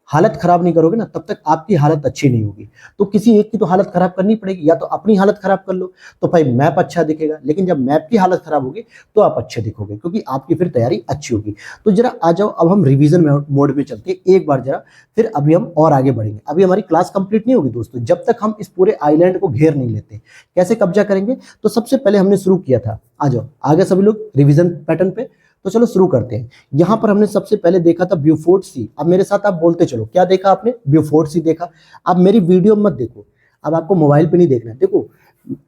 हालत खराब नहीं करोगे ना, तब तक आपकी हालत अच्छी नहीं होगी। तो किसी एक की तो हालत खराब करनी पड़ेगी, या तो अपनी हालत खराब कर लो तो भाई मैप अच्छा दिखेगा। लेकिन जब मैप की हालत खराब होगी तो आप अच्छे दिखोगे, क्योंकि आपकी फिर तैयारी अच्छी होगी। तो जरा आ जाओ, अब हम रिवीजन मोड में चलते हैं एक बार जरा, फिर अभी हम और आगे बढ़ेंगे। अभी हमारी क्लास कंप्लीट नहीं होगी दोस्तों जब तक हम इस पूरे आइलैंड को घेर नहीं लेते। कैसे कब्जा करेंगे, तो सबसे पहले हमने शुरू किया था, आ जाओ आगे सभी लोग रिवीजन पैटर्न पे। तो चलो शुरू करते हैं। यहां पर हमने सबसे पहले देखा था ब्यूफोर्ट सी। अब मेरे साथ आप बोलते चलो, क्या देखा आपने, ब्यूफोर्ट सी देखा। अब मेरी वीडियो मत देखो, अब आपको मोबाइल पे नहीं देखना है। देखो,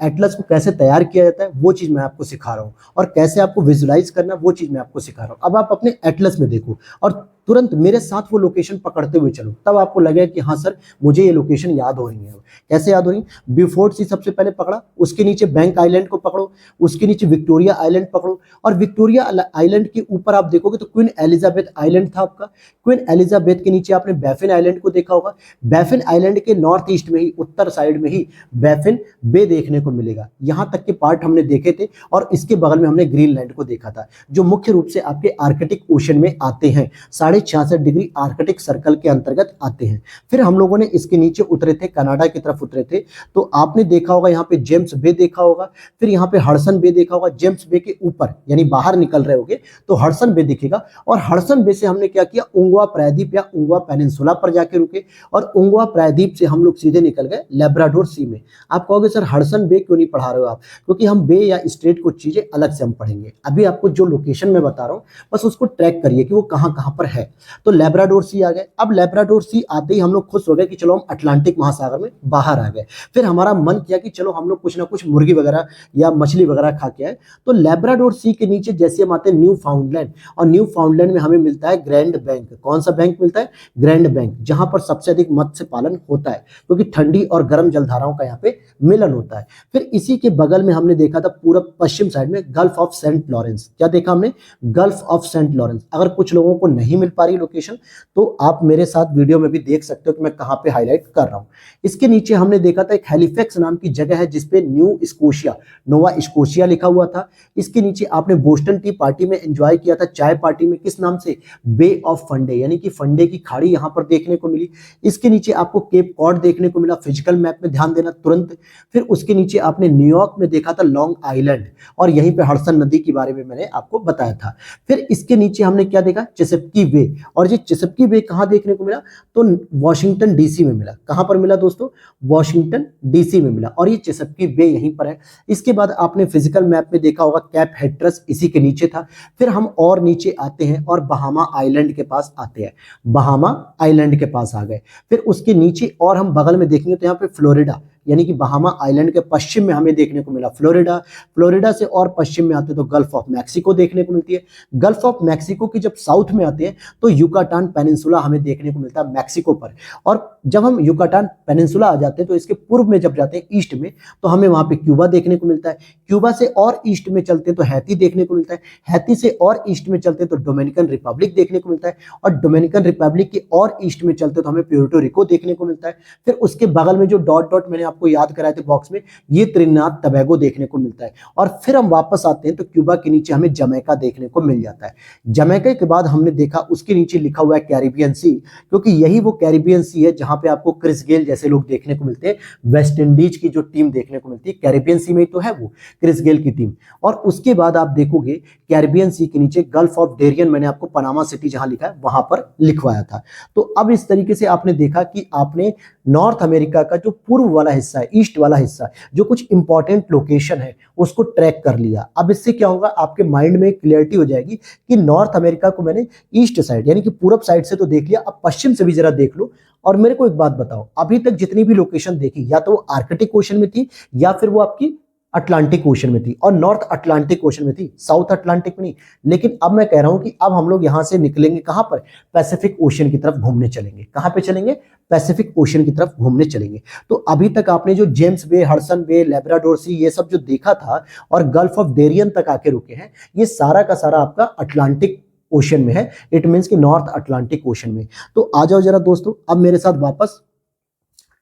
एटलस को कैसे तैयार किया जाता है वो चीज मैं आपको सिखा रहा हूं, और कैसे आपको विजुलाइज करना वो चीज मैं आपको सिखा रहा हूं। अब आप अपने एटलस में देखो और तुरंत मेरे साथ वो लोकेशन पकड़ते हुए चलो, तब आपको लगेगा कि हाँ सर मुझे ये लोकेशन याद हो रही है। कैसे याद हो रही, ब्यूफोर्ट सी सबसे पहले पकड़ा, उसके नीचे बैंक आइलैंड को पकड़ो, उसके नीचे विक्टोरिया आइलैंड पकड़ो, और विक्टोरिया आइलैंड के ऊपर आप देखोगे तो क्वीन एलिजाबेथ आइलैंड था आपका। क्वीन एलिजाबेथ के नीचे आपने बैफिन आइलैंड को देखा होगा। बैफिन आइलैंड के नॉर्थ ईस्ट में ही, उत्तर साइड में ही बैफिन बे देखने को मिलेगा। यहां तक के पार्ट हमने देखे थे, और इसके बगल में हमने ग्रीनलैंड को देखा था, जो मुख्य रूप से आपके आर्कटिक ओशन में आते हैं। डिग्री आर्कटिक सर्कल के अंतर्गत आते हैं। फिर हम लोगों ने इसके नीचे उतरे थे, कनाडा की तरफ उतरे थे, तो आपने देखा होगा यहाँ पे जेम्स बे देखा होगा, फिर यहाँ पे हडसन बे देखा होगा। जेम्स बे के ऊपर यानी बाहर निकल रहे होगे तो हडसन बे दिखेगा, और हडसन बे से हमने क्या किया, उंगवा प्रायद्वीप या उंगवा पेनिनसुला पर जाके रुके, और उंगवा प्रायद्वीप से हम लोग सीधे निकल गए लेब्राडोर सी में। आप कहोगे सर हडसन बे क्यों नहीं पढ़ा रहे हो आप, क्योंकि हम बे या स्ट्रेट को चीजें अलग से हम पढ़ेंगे। अभी आपको जो लोकेशन में बता रहा हूँ बस उसको ट्रैक करिए कि वो कहाँ कहाँ पर है। तो लेब्राडोर सी आ गए। अब लेब्राडोर सी आते ही हम लोग खुश हो गए कि चलो हम अटलांटिक महासागर में बाहर आ गए। फिर हमारा मन किया कि चलो हम लोग कुछ ना कुछ मुर्गी वगैरह या मछली वगैरह खा के आए। तो लेब्राडोर सी के नीचे जैसे हम आते हैं न्यू फाउंडलैंड, और न्यू फाउंडलैंड में हमें मिलता है ग्रैंड बैंक। कौन सा बैंक मिलता है, ग्रैंड बैंक, जहां पर सबसे अधिक मत्स्य पालन होता है, क्योंकि ठंडी और गर्म जलधाराओं का यहाँ पे मिलन होता है। फिर इसी के बगल में हमने देखा था पूरब पश्चिम साइड में गल्फ ऑफ सेंट लॉरेंस। क्या देखा हमने, गल्फ ऑफ सेंट लॉरेंस। अगर कुछ लोगों को नहीं मिल पा रही लोकेशन तो आप मेरे साथ वीडियो में भी देख सकते हो कि मैं कहां पे हाईलाइट कर रहा हूं। इसके नीचे हमने देखा था एक हैलिफैक्स नाम की जगह है जिसपे न्यू स्कोशिया, नोवा स्कोशिया लिखा हुआ था। इसके नीचे आपने बोस्टन टी पार्टी में एंजॉय किया था, चाय पार्टी में, किस नाम से, बे ऑफ फंडे, यानी कि फंडे की खाड़ी यहां पर देखने को मिली। इसके नीचे आपको केप कॉड देखने को मिला, फिजिकल मैप में ध्यान देना तुरंत। फिर उसके नीचे आपने न्यूयॉर्क में देखा था लॉन्ग आइलैंड, और यहीं पे हडसन नदी के बारे में मैंने आपको बताया था। फिर इसके नीचे हमने क्या देखा, चेसपकी बे, और ये चेसपकी बे कहां देखने को मिला, तो वॉशिंगटन डीसी में मिला। कहां पर मिला दोस्तों, वॉशिंगटन डीसी में मिला, और ये चेसपकी बे यहीं पर है। इसके बाद आपने फिजिकल मैप में देखा होगा कैप हेट्रस इसी के नीचे था। फिर हम और नीचे आते हैं और बहामा आइलैंड के पास आते हैं, बहामा आइलैंड के पास आ गए। फिर उसके नीचे और हम बगल में देखेंगे तो यहाँ पे फ्लोरिडा, यानी कि बहामा आइलैंड के पश्चिम में हमें देखने को मिला फ्लोरिडा। फ्लोरिडा से और पश्चिम में आते तो गल्फ ऑफ मैक्सिको देखने को मिलती है। गल्फ ऑफ मैक्सिको की जब साउथ में आते हैं तो युकाटान पेनिनसुला हमें देखने को मिलता है मैक्सिको पर। और जब हम युकाटान पेनिनसुला आ जाते हैं तो इसके पूर्व में जब जाते हैं ईस्ट में तो हमें वहां पे क्यूबा देखने को मिलता है। क्यूबा से और ईस्ट में चलते हैं तो हैती देखने को मिलता है। हैती से और ईस्ट में चलते हैं तो डोमिनिकन रिपब्लिक देखने को मिलता है, और डोमिनिकन रिपब्लिक के और ईस्ट में चलते तो हमें प्यूर्टो रिको देखने को मिलता है। फिर उसके बगल में जो डॉट डॉट मैंने आपको याद कराए थे बॉक्स में, ये त्रिनिदाद टबैगो देखने को मिलता है। और फिर हम वापस आते हैं तो क्यूबा के नीचे हमें जमैका देखने को मिल जाता है। जमैका के बाद हमने देखा उसके नीचे लिखा हुआ है कैरिबियन सी, क्योंकि यही वो कैरिबियन सी है जहां पे आपको क्रिस गेल जैसे लोग देखने को मिलते हैं। वेस्ट इंडीज की जो टीम देखने को मिलती है कैरिबियन सी में ही तो है वो क्रिस गेल की टीम। और उसके बाद आप देखोगे कैरिबियन सी के नीचे गल्फ ऑफ डेरियन, मैंने आपको पनामा सिटी जहां लिखा है वहां पर लिखवाया था। तो अब इस तरीके से आपने देखा कि आपने नॉर्थ अमेरिका का जो पूर्व वाला हिस्सा है, ईस्ट वाला हिस्सा, जो कुछ इंपॉर्टेंट लोकेशन है उसको ट्रैक कर लिया। अब इससे क्या होगा, आपके माइंड में क्लियरिटी हो जाएगी कि नॉर्थ अमेरिका को मैंने ईस्ट साइड यानी कि पूरब साइड से तो देख लिया, अब पश्चिम से भी जरा देख लो। और मेरे को एक बात बताओ, अभी तक जितनी भी लोकेशन देखी या तो वो आर्कटिक ओशन में थी या फिर वो आपकी अटलांटिक ओशन में थी, और नॉर्थ अटलांटिक ओशन में थी, साउथ अटलांटिक में नहीं। लेकिन अब मैं कह रहा हूं कि अब हम लोग यहां से निकलेंगे कहां पर, पैसिफिक ओशन की तरफ घूमने चलेंगे। कहां पे चलेंगे, पैसिफिक ओशन की तरफ घूमने चलेंगे। तो अभी तक आपने जो जेम्स बे, हडसन बे, लेब्राडोर सी ये सब जो देखा था और गल्फ ऑफ डेरियन तक आके रुके हैं, ये सारा का सारा आपका अटलांटिक ओशन में है। इट मींस कि नॉर्थ अटलांटिक ओशन में। तो आ जाओ जरा दोस्तों, अब मेरे साथ वापस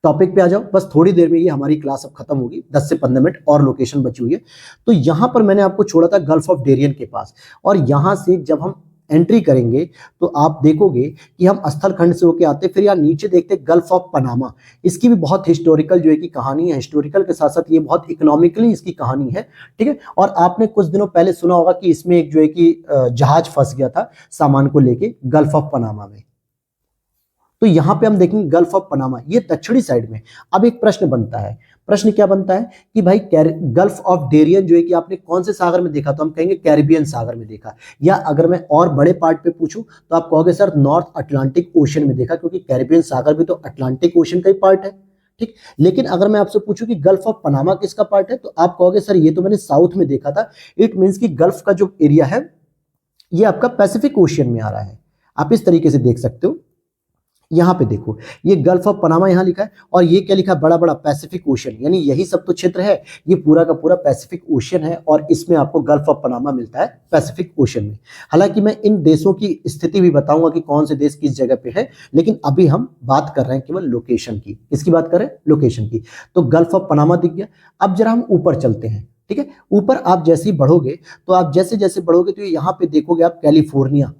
टॉपिक पे आ जाओ। बस थोड़ी देर में ये हमारी क्लास अब खत्म होगी, 10 से 15 मिनट और लोकेशन बची हुई है। तो यहां पर मैंने आपको छोड़ा था गल्फ ऑफ डेरियन के पास, और यहां से जब हम एंट्री करेंगे तो आप देखोगे कि हम स्थल खंड से होके आते, फिर यहाँ नीचे देखते गल्फ ऑफ पनामा। इसकी भी बहुत हिस्टोरिकल जो है कि कहानी है, हिस्टोरिकल के साथ साथ ये बहुत इकोनॉमिकली इसकी कहानी है, ठीक है। और आपने कुछ दिनों पहले सुना होगा कि इसमें एक जो है कि जहाज फंस गया था सामान को लेके गल्फ ऑफ पनामा में। तो यहां पे हम देखेंगे गल्फ ऑफ पनामा, ये दक्षिणी साइड में। अब एक प्रश्न बनता है, प्रश्न क्या बनता है कि भाई गल्फ ऑफ डेरियन जो है कि आपने कौन से सागर में देखा, तो हम कहेंगे कैरिबियन सागर में देखा। या अगर मैं और बड़े पार्ट पे पूछूं तो आप कहोगे सर नॉर्थ अटलांटिक ओशन में देखा, क्योंकि कैरिबियन सागर भी तो अटलांटिक ओशन का ही पार्ट है, ठीक। लेकिन अगर मैं आपसे पूछूं कि गल्फ ऑफ पनामा किसका पार्ट है, तो आप कहोगे सर ये तो मैंने साउथ में देखा था। इट मीन्स कि गल्फ का जो एरिया है ये आपका पैसिफिक ओशियन में आ रहा है। आप इस तरीके से देख सकते हो। यहां पे देखो ये गल्फ ऑफ पनामा यहां लिखा है, और ये क्या लिखा है, बड़ा बड़ा पैसिफिक ओशन, यानी यही सब तो क्षेत्र है, ये पूरा का पूरा पैसिफिक ओशन है। और इसमें आपको गल्फ ऑफ पनामा मिलता है पैसिफिक ओशन में। हालांकि मैं इन देशों की स्थिति भी बताऊंगा कि कौन से देश किस जगह पे है, लेकिन अभी हम बात कर रहे हैं केवल लोकेशन की। इसकी बात करें, लोकेशन की। तो गल्फ ऑफ पनामा दिख गया। अब जरा हम ऊपर चलते हैं, ठीक है। ऊपर आप जैसे ही बढ़ोगे तो आप जैसे जैसे बढ़ोगे तो यहाँ पे देखोगे आप कैलिफोर्निया,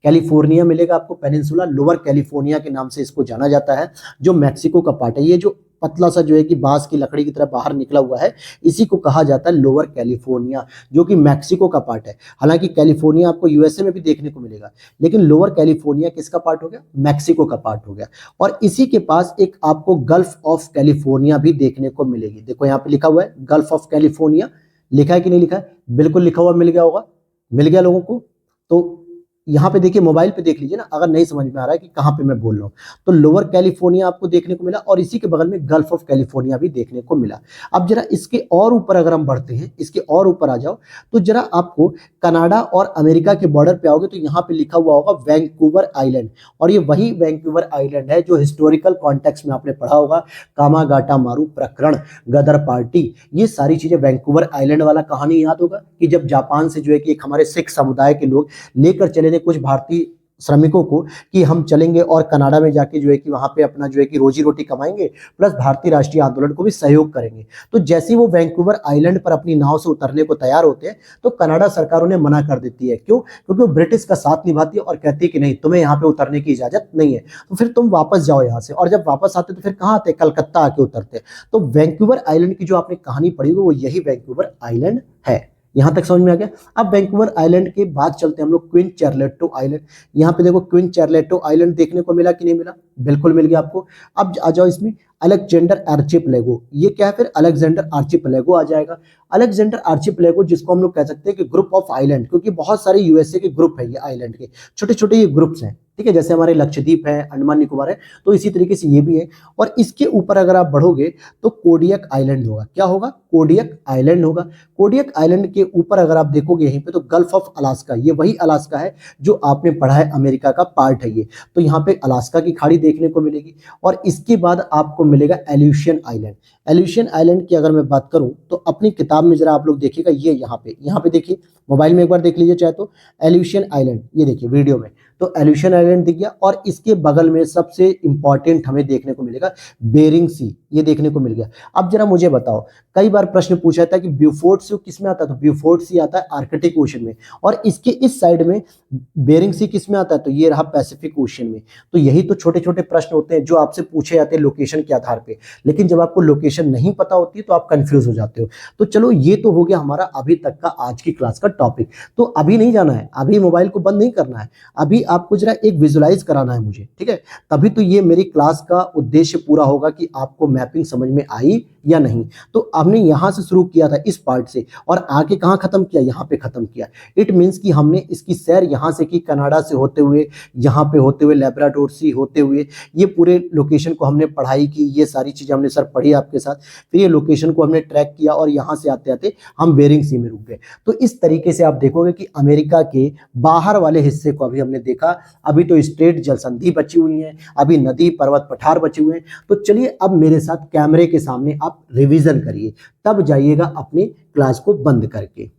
कैलिफोर्निया मिलेगा आपको, पेनिनसुला, लोअर कैलिफोर्निया के नाम से इसको जाना जाता है, जो मैक्सिको का पार्ट है। ये जो पतला सा जो है कि बांस की लकड़ी की तरह बाहर निकला हुआ है, इसी को कहा जाता है लोअर कैलिफोर्निया, जो कि मैक्सिको का पार्ट है। हालांकि कैलिफोर्निया आपको यूएसए में भी देखने को मिलेगा, लेकिन लोअर कैलिफोर्निया किसका पार्ट हो गया? मैक्सिको का पार्ट हो गया। और इसी के पास एक आपको गल्फ ऑफ कैलिफोर्निया भी देखने को मिलेगी। देखो यहाँ पे लिखा हुआ है गल्फ ऑफ कैलिफोर्निया, लिखा है कि नहीं लिखा है? बिल्कुल लिखा हुआ, मिल गया होगा, मिल गया लोगों को। तो यहाँ पे देखिए, मोबाइल पे देख लीजिए ना, अगर नहीं समझ में आ रहा है कि कहाँ पे मैं बोल रहा हूँ। तो लोअर कैलिफोर्निया आपको देखने को मिला, और इसी के बगल में गल्फ ऑफ कैलिफोर्निया भी देखने को मिला। अब जरा इसके और ऊपर अगर हम बढ़ते हैं, इसके और ऊपर आ जाओ, तो जरा आपको कनाडा और अमेरिका के बॉर्डर पे आओगे तो यहाँ पे लिखा हुआ होगा वैंकूवर आइलैंड। और ये वही वैंकूवर आइलैंड है जो हिस्टोरिकल कॉन्टेक्स्ट में आपने पढ़ा होगा, कामागाटामारू प्रकरण, गदर पार्टी, ये सारी चीजें। वैंकूवर आइलैंड वाला कहानी याद होगा कि जब जापान से जो है कि एक हमारे सिख समुदाय के लोग लेकर चले थे कुछ भारतीय श्रमिकों को कि हम चलेंगे और कनाडा में जाके जो है कि वहां पे अपना जो है कि रोजी रोटी कमाएंगे, प्लस भारतीय राष्ट्रीय आंदोलन को भी सहयोग करेंगे। तो जैसे ही वो वैंकूवर आइलैंड पर अपनी नाव से उतरने को तैयार होते हैं, तो कनाडा सरकार उन्हें मना कर देती है। क्यों? क्योंकि वो ब्रिटिश का साथ निभाती है और कहती है कि नहीं, तुम्हें यहाँ पे उतरने की इजाजत नहीं है, तो फिर तुम वापस जाओ यहाँ से। और जब वापस आते तो फिर कहाँ आते? कलकत्ता आके उतरते। तो वैंकूवर आइलैंड की जो आपने कहानी पढ़ी हुई वो यही वैंकूवर आइलैंड है। यहां तक समझ में आ गया? अब वैंकूवर आइलैंड के बाद चलते हैं हम लोग क्वीन चार्लेटो आइलैंड। यहाँ पे देखो क्वीन चार्लेटो आइलैंड देखने को मिला कि नहीं मिला? बिल्कुल मिल गया आपको। अब आ जाओ इसमें अलेक्जेंडर आर्चिपेलागो। ये क्या है? फिर अलेक्जेंडर आर्चिपेलागो आ जाएगा। अलेक्जेंडर आर्चिपेलागो जिसको हम लोग कह सकते हैं कि ग्रुप ऑफ आइलैंड, क्योंकि बहुत सारे यूएसए के ग्रुप है, ये आइलैंड के छोटे छोटे ये ग्रुप्स हैं, ठीक है। जैसे हमारे लक्षद्वीप है, अंडमान निकोबार है, तो इसी तरीके से ये भी है। और इसके ऊपर अगर आप बढ़ोगे तो कोडियक आइलैंड होगा। क्या होगा? कोडियक आइलैंड होगा। कोडियक आइलैंड के ऊपर अगर आप देखोगे यहीं पे, तो गल्फ ऑफ अलास्का, ये वही अलास्का है जो आपने पढ़ा है, अमेरिका का पार्ट है ये। तो यहाँ पे अलास्का की खाड़ी देखने को मिलेगी। और इसके बाद आपको मिलेगा एल्यूशियन आइलैंड। एल्यूशियन आइलैंड की अगर मैं बात करूं तो अपनी किताब में जरा आप लोग देखिएगा, ये यहाँ पे देखिए, मोबाइल में एक बार देख लीजिए चाहे तो, एल्यूशियन आइलैंड, ये देखिए वीडियो में, तो एल्यूशियन आइलैंड दिख गया। और इसके बगल में सबसे इंपॉर्टेंट हमें देखने को मिलेगा बेरिंग सी, ये देखने को मिल गया। अब जरा मुझे बताओ, कई बार प्रश्न पूछा था कि ब्यूफोर्ट सी किस में आता है? तो ब्यूफोर्ट सी आता है आर्कटिक ओशन में। और इसके इस साइड में बेरिंग सी किस में आता है? तो ये रहा पैसिफिक ओशन में। तो यही तो छोटे छोटे प्रश्न होते हैं जो आपसे पूछे जाते हैं लोकेशन के आधार पे। लेकिन जब आपको लोकेशन नहीं पता होती है तो आप कंफ्यूज हो जाते हो। तो चलो, ये तो हो गया हमारा अभी तक का आज की क्लास का टॉपिक। तो अभी नहीं जाना है, अभी मोबाइल को बंद नहीं करना है, अभी आपको जरा एक विजुलाइज कराना है मुझे, ठीक है। तभी तो ये मेरी क्लास का उद्देश्य पूरा होगा कि आपको मैपिंग समझ में आई या नहीं। तो हमने यहां से शुरू किया था इस पार्ट से, और आके कहां खत्म किया? यहां पे खत्म किया। इट मींस कि हमने इसकी सैर यहां से की, कनाडा से होते हुए, यहां पे होते हुए, लैब्राडोर सी होते हुए, ये पूरे लोकेशन को हमने पढ़ाई की, ये सारी चीजें हमने सर पढ़ी आपके साथ। फिर ये लोकेशन को हमने ट्रैक किया और यहां से आते आते हम बेरिंग सी में रुक गए। तो इस तरीके से आप देखोगे कि अमेरिका के बाहर वाले हिस्से को अभी हमने देखा। अभी तो स्ट्रेट जलसंधि बची हुई है, अभी नदी पर्वत पठार बचे हुए हैं। तो चलिए अब मेरे साथ कैमरे के सामने आप रिवीजन करिए, तब जाइएगा अपनी क्लास को बंद करके।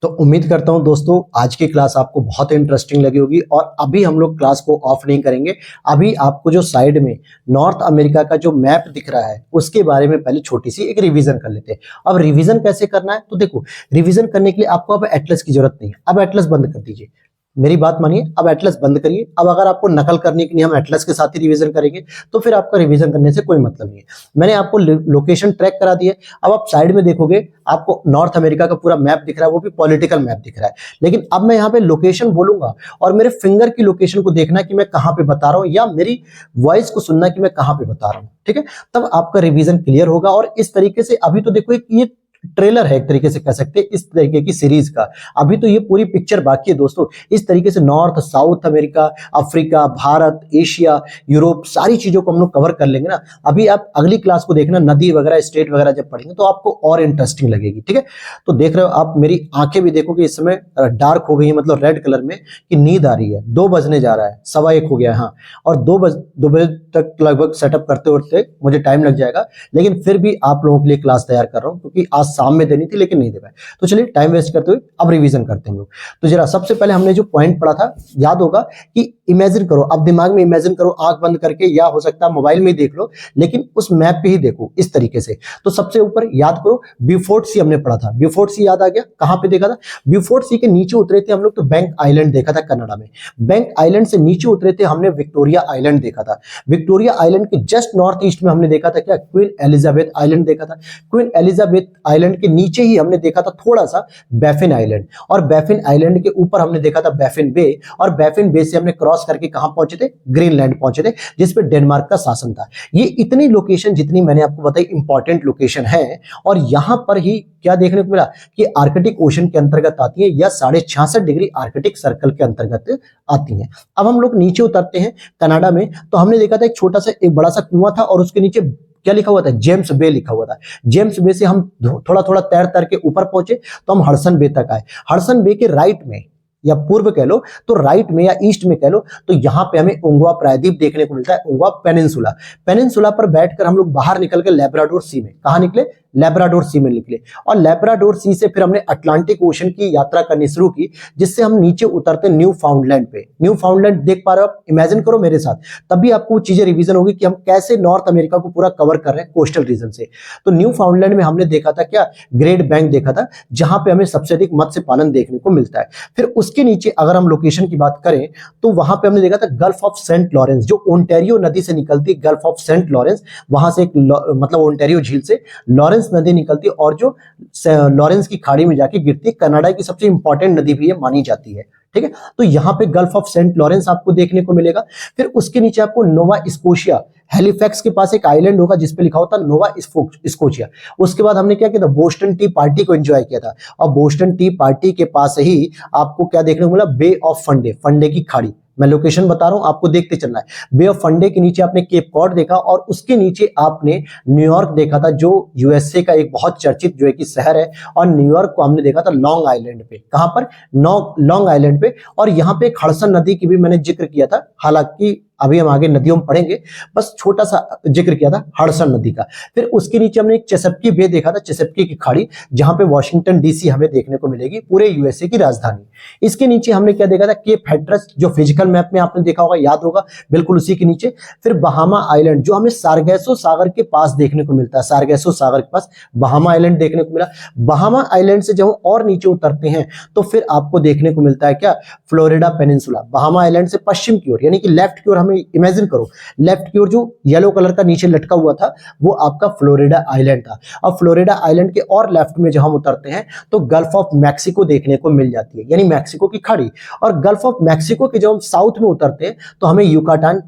तो उम्मीद करता हूं दोस्तों आज की क्लास आपको बहुत इंटरेस्टिंग लगी होगी। और अभी हम लोग क्लास को ऑफ नहीं करेंगे, अभी आपको जो साइड में नॉर्थ अमेरिका का जो मैप दिख रहा है उसके बारे में पहले छोटी सी एक रिवीजन कर लेते हैं। अब रिवीजन कैसे करना है? तो देखो, रिवीजन करने के लिए आपको अब एटलस की जरूरत नहीं है। अब एटलस बंद कर दीजिए, मेरी बात मानिए, अब एटलस बंद करिए। अब अगर आपको नकल करने के लिए हम एटलस के साथ ही रिवीजन करेंगे तो फिर आपका रिवीजन करने से कोई मतलब नहीं है। मैंने आपको लोकेशन ट्रैक करा दी है। अब आप साइड में देखोगे, आपको नॉर्थ अमेरिका का पूरा मैप दिख रहा है, वो भी पॉलिटिकल मैप दिख रहा है। लेकिन अब मैं यहाँ पे लोकेशन बोलूंगा और मेरे फिंगर की लोकेशन को देखना कि मैं कहाँ पे बता रहा हूँ, या मेरी वॉइस को सुनना कि मैं कहाँ पे बता रहा हूँ, ठीक है। तब आपका रिवीजन क्लियर होगा। और इस तरीके से अभी तो देखो, एक ये ट्रेलर है, एक तरीके से कह सकते हैं इस तरीके की सीरीज का। अभी तो ये पूरी पिक्चर बाकी है दोस्तों। इस तरीके से north, south America, Africa, Bharat, Asia, Europe, सारी चीजों को हम लोग कवर कर लेंगे ना। अभी आप अगली क्लास को देखना, नदी वगैरह, स्टेट वगैरह जब पढ़ेंगे तो आपको और इंटरेस्टिंग लगेगी, ठीक है। तो देख रहे हो आप, मेरी आंखें भी देखो कि इस समय डार्क हो गई है, मतलब रेड कलर में, कि नींद आ रही है। 2 बजने जा रहा है, 1:15 हो गया है, हाँ। और 2 बजे तक लगभग सेटअप करते करते मुझे टाइम लग जाएगा, लेकिन फिर भी आप लोगों के लिए क्लास तैयार कर रहा हूँ, क्योंकि आज शाम में देनी थी लेकिन नहीं दे पाए। तो चलिए टाइम वेस्ट करते हुए अब रिवीजन करते हैं हम लोग। तो जरा सबसे पहले हमने जो पॉइंट पढ़ा था, याद होगा कि इमेजिन करो, अब दिमाग में इमेजिन करो आंख बंद करके, या हो सकता है मोबाइल में ही देख लो, लेकिन उस मैप पे ही देखो इस तरीके से। तो सबसे ऊपर याद करो ब्यूफोर्ट सी हमने पढ़ा था, ब्यूफोर्ट सी याद आ गया, कहां पे देखा था? ब्यूफोर्ट सी के नीचे उतरे थे हम लोग तो बैंक आइलैंड देखा था कनाडा में। बैंक आइलैंड से नीचे उतरे थे हमने विक्टोरिया आइलैंड देखा था। विक्टोरिया आइलैंड के जस्ट नॉर्थ ईस्ट में हमने देखा था क्या? क्वीन एलिजाबेथ आइलैंड देखा था। क्वीन एलिजाबेथ आइलैंड के नीचे ही हमने देखा था थोड़ा सा बैफिन आइलैंड, और बैफिन आइलैंड के ऊपर हमने देखा था बैफिन बे, और बैफिन बे से हमने क्रॉस करके कहां पहुंचे थे? ग्रीनलैंड पहुंचे थे, जिसपे डेनमार्क का शासन था। ये इतनी लोकेशन जितनी मैंने आपको बताई इंपॉर्टेंट लोकेशन है, और यहां पर ही क्या देखने को मिला कि आर्कटिक ओशन के अंतर्गत आती है, या 66.5 डिग्री आर्कटिक सर्कल के अंतर्गत आती है। अब हम लोग नीचे उतरते हैं कनाडा में, तो हमने देखा था एक छोटा सा एक बड़ा सा कुआं था, और उसके नीचे क्या लिखा हुआ था? जेम्स बे लिखा हुआ था। जेम्स बे से हम थोड़ा थोड़ा तैर तैर के ऊपर पहुंचे, तो हम हडसन बे तक आए। हडसन बे के राइट में या पूर्व कह लो, तो राइट में या ईस्ट में कह लो, तो यहां पे हमें उंगवा प्रायद्वीप देखने को मिलता है, उंगवा पेनिनसुला। पेनिनसुला पर बैठकर हम लोग बाहर निकल के लेब्राडोर सी में, कहां निकले? लेब्राडोर सी में निकले, और लेब्राडोर सी से फिर हमने अटलांटिक ओशन की यात्रा करनी शुरू की, जिससे हम नीचे उतरते न्यू फाउंडलैंड पे। न्यू फाउंडलैंड देख पा रहे हो आप? इमेजिन करो मेरे साथ, तभी आपको चीजें रिवीजन होगी कि हम कैसे नॉर्थ अमेरिका को पूरा कवर कर रहे हैं कोस्टल रीजन से। तो न्यू फाउंडलैंड में हमने देखा था क्या? ग्रेट बैंक देखा था, जहां पे हमें सबसे अधिक मत्स्य पालन देखने को मिलता है। फिर उसके नीचे अगर हम लोकेशन की बात करें, तो वहां पे हमने देखा था गल्फ ऑफ सेंट लॉरेंस, जो ओंटारियो नदी से निकलती है, गल्फ ऑफ सेंट लॉरेंस, वहां से एक मतलब ओंटारियो झील से लॉरेंस नदी निकलती है, और जो लॉरेंस की खाड़ी में जाके गिरती है, कनाडा की सबसे इंपॉर्टेंट नदी भी ये मानी जाती है। ठीक है, तो यहां पे गल्फ ऑफ सेंट लॉरेंस आपको देखने को मिलेगा। फिर उसके नीचे आपको नोवा स्कोशिया, हैलिफैक्स के पास एक आइलैंड होगा जिसपे लिखा होता है नोवा स्कोशिया। उसके बाद हमने क्या किया था? बोस्टन टी पार्टी को एंजॉय किया था, और बोस्टन टी पार्टी के पास ही आपको क्या देखने को मिला? बे ऑफ फंडे, फंडे की खाड़ी। मैं लोकेशन बता रहा हूं, आपको देखते चलना है। बे ऑफ फंडे के नीचे आपने केप कॉड देखा, और उसके नीचे आपने न्यूयॉर्क देखा था, जो यूएसए का एक बहुत चर्चित जो है कि शहर है। और न्यूयॉर्क को हमने देखा था लॉन्ग आइलैंड पे, कहां पर? लॉन्ग आइलैंड पे। और यहां पे एक हडसन नदी की भी मैंने जिक्र किया था, हालांकि अभी हम आगे नदियों में पढ़ेंगे, बस छोटा सा जिक्र किया था हडसन नदी का। फिर उसके नीचे हमने एक चेसपकी बे देखा था, चेसपकी की खाड़ी, जहां पे वॉशिंगटन डीसी हमें देखने को मिलेगी, पूरे यूएसए की राजधानी। इसके नीचे हमने क्या देखा था? केप हैट्रस, जो फिजिकल मैप में आपने देखा होगा, याद होगा, बिल्कुल उसी के नीचे। फिर बहामा आइलैंड, जो हमें सार्गेसो सागर के पास देखने को मिलता है, सार्गेसो सागर के पास बहामा आइलैंड देखने को मिला। बहामा आइलैंड से जब हम और नीचे उतरते हैं, तो फिर आपको देखने को मिलता है क्या? Florida peninsula. बहामा आइलैंड से पश्चिम की ओर, यानी कि लेफ्ट की ओर, इमेजिन करो लेफ्ट की ओर जो येलो कलर का नीचे लटका हुआ था, वो आपका फ्लोरिडा आइलैंड था। अब फ्लोरिडा आइलैंड के और लेफ्ट में जब हम उतरते हैं, तो गल्फ ऑफ मैक्सिको देखने को मिल जाती है, यानी मैक्सिको की खाड़ी। और गल्फ ऑफ मैक्सिको के जब हम साउथ में उतरते हैं, तो हमें युकाटान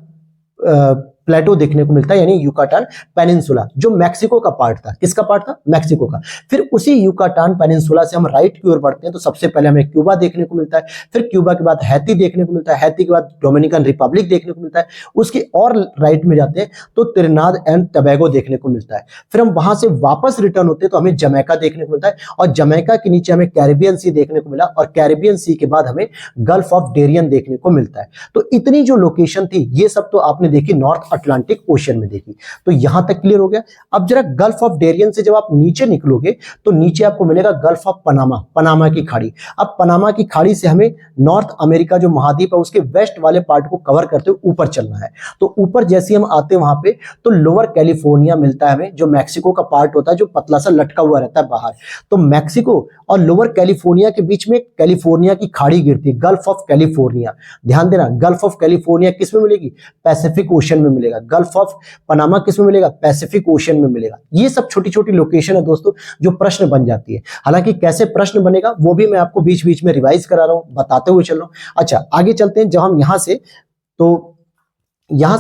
प्लेटो देखने को मिलता है, यानी युकाटान पेनिनसुला, जो मैक्सिको का पार्ट था। किसका पार्ट था? मैक्सिको का। फिर उसी युकाटान पेनिनसुला से हम राइट की ओर बढ़ते हैं, तो सबसे पहले हमें क्यूबा देखने को मिलता है। फिर क्यूबा के बाद हैती देखने को मिलता है, हैती के बाद डोमिनिकन रिपब्लिक देखने को मिलता है। उसके और राइट में जाते हैं तो त्रिनाद एंड टबैगो देखने को मिलता है। फिर हम वहां से वापस रिटर्न होते हैं, तो हमें जमैका देखने को मिलता है, और जमैका के नीचे हमें कैरिबियन सी देखने को मिला, और कैरिबियन सी के बाद हमें गल्फ ऑफ डेरियन देखने को मिलता है। तो इतनी जो लोकेशन थी, ये सब तो आपने देखी नॉर्थ अटलांटिक ओशन में देखी। तो यहां तक क्लियर हो गया। अब जरा गल्फ ऑफ डेरियन से जब आप नीचे निकलोगे, तो नीचे आपको मिलेगा गल्फ ऑफ पनामा, पनामा की खाड़ी। अब पनामा की खाड़ी से हमें नॉर्थ अमेरिका जो महाद्वीप है, उसके वेस्ट वाले पार्ट को कवर करते हुए ऊपर चलना है। तो ऊपर जैसे हम आते हैं वहां पे, तो लोअर कैलिफोर्निया मिलता है हमें, जो मैक्सिको का पार्ट होता है, जो पतला सा लटका हुआ रहता है बाहर। तो मैक्सिको और लोअर कैलिफोर्निया के बीच में कैलिफोर्निया की खाड़ी गिरती है, गल्फ ऑफ कैलिफोर्निया। ध्यान देना, गल्फ ऑफ कैलिफोर्निया किस में मिलेगी? पैसिफिक ओशन में मिलेगा। गल्फ ऑफ पनामा किस में मिलेगा? पैसिफिक ओशन में मिलेगा। ये सब छोटी छोटी लोकेशन है दोस्तों, जो प्रश्न बन जाती है। हालांकि कैसे प्रश्न बनेगा वो भी मैं आपको बीच बीच में रिवाइज करा रहा हूं, बताते हुए चल रहा हूं। अच्छा, आगे चलते हैं। जब हम यहां से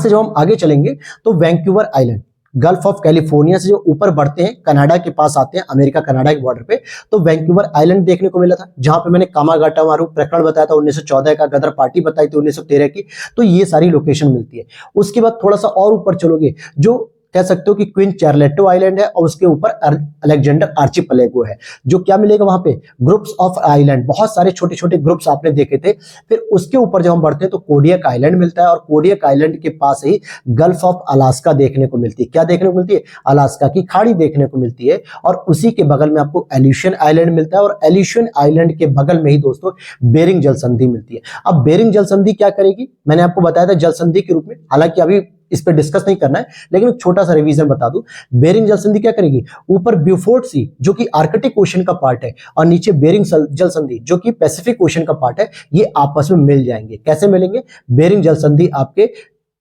जब हम आगे चलेंगे, तो Vancouver island, gulf of California से जो ऊपर बढ़ते हैं, कनाडा के पास आते हैं, अमेरिका कनाडा के बॉर्डर पे, तो वैंकूवर आइलैंड देखने को मिला था, जहां पे मैंने कामागाटा मारू प्रकरण बताया था 1914 का, गदर पार्टी बताई थी 1913 की। तो ये सारी लोकेशन मिलती है। उसके बाद थोड़ा सा और ऊपर चलोगे, जो कह सकते हो कि क्वीन चार्लेटो आइलैंड है और उसके ऊपर अलेक्जेंडर आर्चिपेलागो है। जो क्या मिलेगा वहां पे, ग्रुप्स ऑफ आइलैंड, बहुत सारे छोटे छोटे ग्रुप्स आपने देखे थे। फिर उसके ऊपर जब हम बढ़ते हैं तो कोडियक आइलैंड मिलता है और कोडियक आइलैंड के पास ही गल्फ ऑफ अलास्का देखने को मिलती है। क्या देखने को मिलती है, अलास्का की खाड़ी देखने को मिलती है। और उसी के बगल में आपको एल्यूशियन आइलैंड मिलता है और एल्यूशियन आइलैंड के बगल में ही दोस्तों बेरिंग जल संधि मिलती है। अब बेरिंग जल संधि क्या करेगी, मैंने आपको बताया था जल संधि के रूप में, हालांकि अभी इस पे डिस्कस नहीं करना है, लेकिन एक छोटा सा रिवीजन बता दूं। बेरिंग जल संधि क्या करेगी, ऊपर ब्यूफोर्ट सी जो कि आर्कटिक ओशन का पार्ट है और नीचे बेरिंग जल संधि जो कि पैसिफिक ओशन का पार्ट है, ये आपस में मिल जाएंगे। कैसे मिलेंगे, बेरिंग जल संधि आपके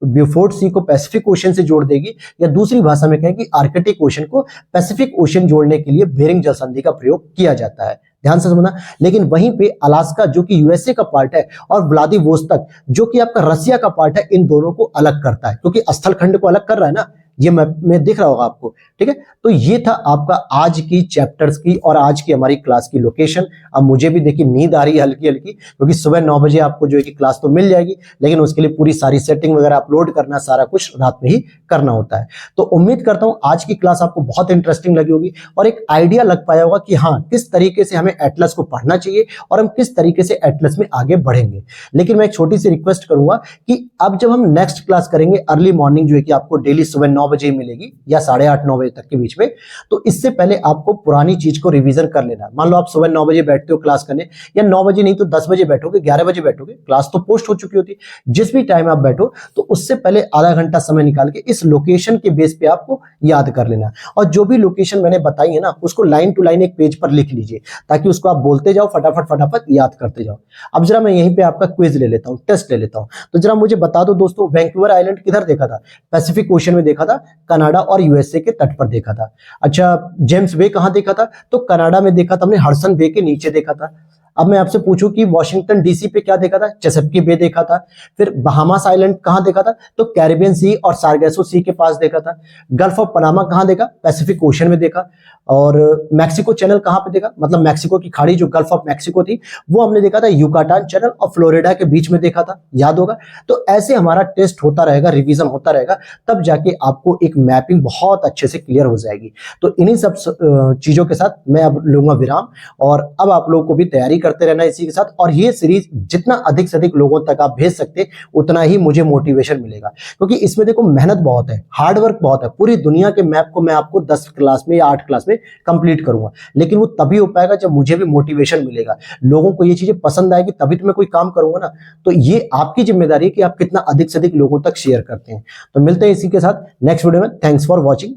ब्यूफोर्ट सी को पैसिफिक ओशन से जोड़ देगी, या दूसरी भाषा में कहें कि आर्कटिक ओशन को पैसिफिक ओशन जोड़ने के लिए बेरिंग जल संधि का प्रयोग किया जाता है। ध्यान से समझना। लेकिन वहीं पे अलास्का जो कि यूएसए का पार्ट है और व्लादिवोस्तोक जो कि आपका रसिया का पार्ट है, इन दोनों को अलग करता है, क्योंकि स्थल खंड को अलग कर रहा है ना, ये मैप में दिख रहा होगा आपको। ठीक है, तो ये था आपका आज की चैप्टर्स की और आज की हमारी क्लास की लोकेशन। अब मुझे भी देखिए नींद आ रही है हल्की हल्की, क्योंकि सुबह 9 बजे आपको जो है कि क्लास तो मिल जाएगी, लेकिन उसके लिए पूरी सारी सेटिंग वगैरह अपलोड करना, सारा कुछ रात में ही करना होता है। तो उम्मीद करता हूं आज की क्लास आपको बहुत इंटरेस्टिंग लगी होगी और एक आइडिया लग पाया होगा कि हाँ किस तरीके से हमें एटलस को पढ़ना चाहिए और हम किस तरीके से एटलस में आगे बढ़ेंगे। लेकिन मैं एक छोटी सी रिक्वेस्ट करूंगा कि अब जब हम नेक्स्ट क्लास करेंगे अर्ली मॉर्निंग जो है कि आपको डेली सुबह 9 बजे मिलेगी या 8:30-9 बजे तक के बीच में, तो इससे पहले आपको पुरानी चीज को रिवीजन कर लेना। मान लो आप सुबह 9 बजे बैठते हो क्लास करने, या 9 बजे नहीं तो 10 बजे बैठोगे, 11 बजे बैठोगे, क्लास तो पोस्ट हो चुकी होती है। जिस भी टाइम आप बैठो तो उससे पहले आधा घंटा समय निकाल के इस लोकेशन के बेस पे आपको याद कर लेना, और जो भी लोकेशन मैंने बताई है ना उसको लाइन टू लाइन एक पेज पर लिख लीजिए, ताकि उसको आप बोलते जाओ, फटाफट फटाफट याद करते जाओ। अब जरा मैं यहीं पे आपका क्विज ले लेता हूँ, टेस्ट ले लेता हूँ। तो जरा मुझे बता दो दोस्तों, वैंकूवर आइलैंड किधर देखा था, पैसिफिक ओशन में देखा था, कनाडा और यूएसए के तट पर देखा था। अच्छा, जेम्स बे कहां देखा था, तो कनाडा में देखा था हमने, हडसन बे के नीचे देखा था। अब मैं आपसे पूछूं कि वॉशिंगटन डीसी पे क्या देखा था, चेसपकी बे देखा था। फिर बहामास आइलैंड कहां देखा था, तो कैरिबियन सी और सार्गेसो सी के पास देखा था। गल्फ ऑफ पनामा कहां देखा, पैसिफिक ओशन में देखा। और मैक्सिको चैनल कहां पे देखा, मतलब मैक्सिको की खाड़ी जो गल्फ ऑफ मैक्सिको थी वो हमने देखा था युकाटान चैनल और फ्लोरिडा के बीच में देखा था, याद होगा। तो ऐसे हमारा टेस्ट होता रहेगा, रिवीजन होता रहेगा, तब जाके आपको एक मैपिंग बहुत अच्छे से क्लियर हो जाएगी। तो इन्हीं सब चीजों के साथ मैं अब लूंगा विराम, और अब आप लोगों को भी तैयारी करते रहना इसी के साथ। और ये सीरीज जितना अधिक से अधिक लोगों तक आप भेज सकते उतना ही मुझे मोटिवेशन मिलेगा, क्योंकि इसमें देखो मेहनत बहुत है, हार्डवर्क बहुत है। पूरी दुनिया के मैप को मैं आपको 10 क्लास में या 8 क्लास में कंप्लीट करूंगा, लेकिन वो तभी हो पाएगा जब मुझे भी मोटिवेशन मिलेगा, लोगों को ये चीजें पसंद आएगी, तभी तो मैं कोई काम करूंगा ना। तो ये आपकी जिम्मेदारी है कि आप कितना अधिक से अधिक लोगों तक शेयर करते हैं। तो मिलते हैं इसी के साथ नेक्स्ट वीडियो में। Thanks for watching.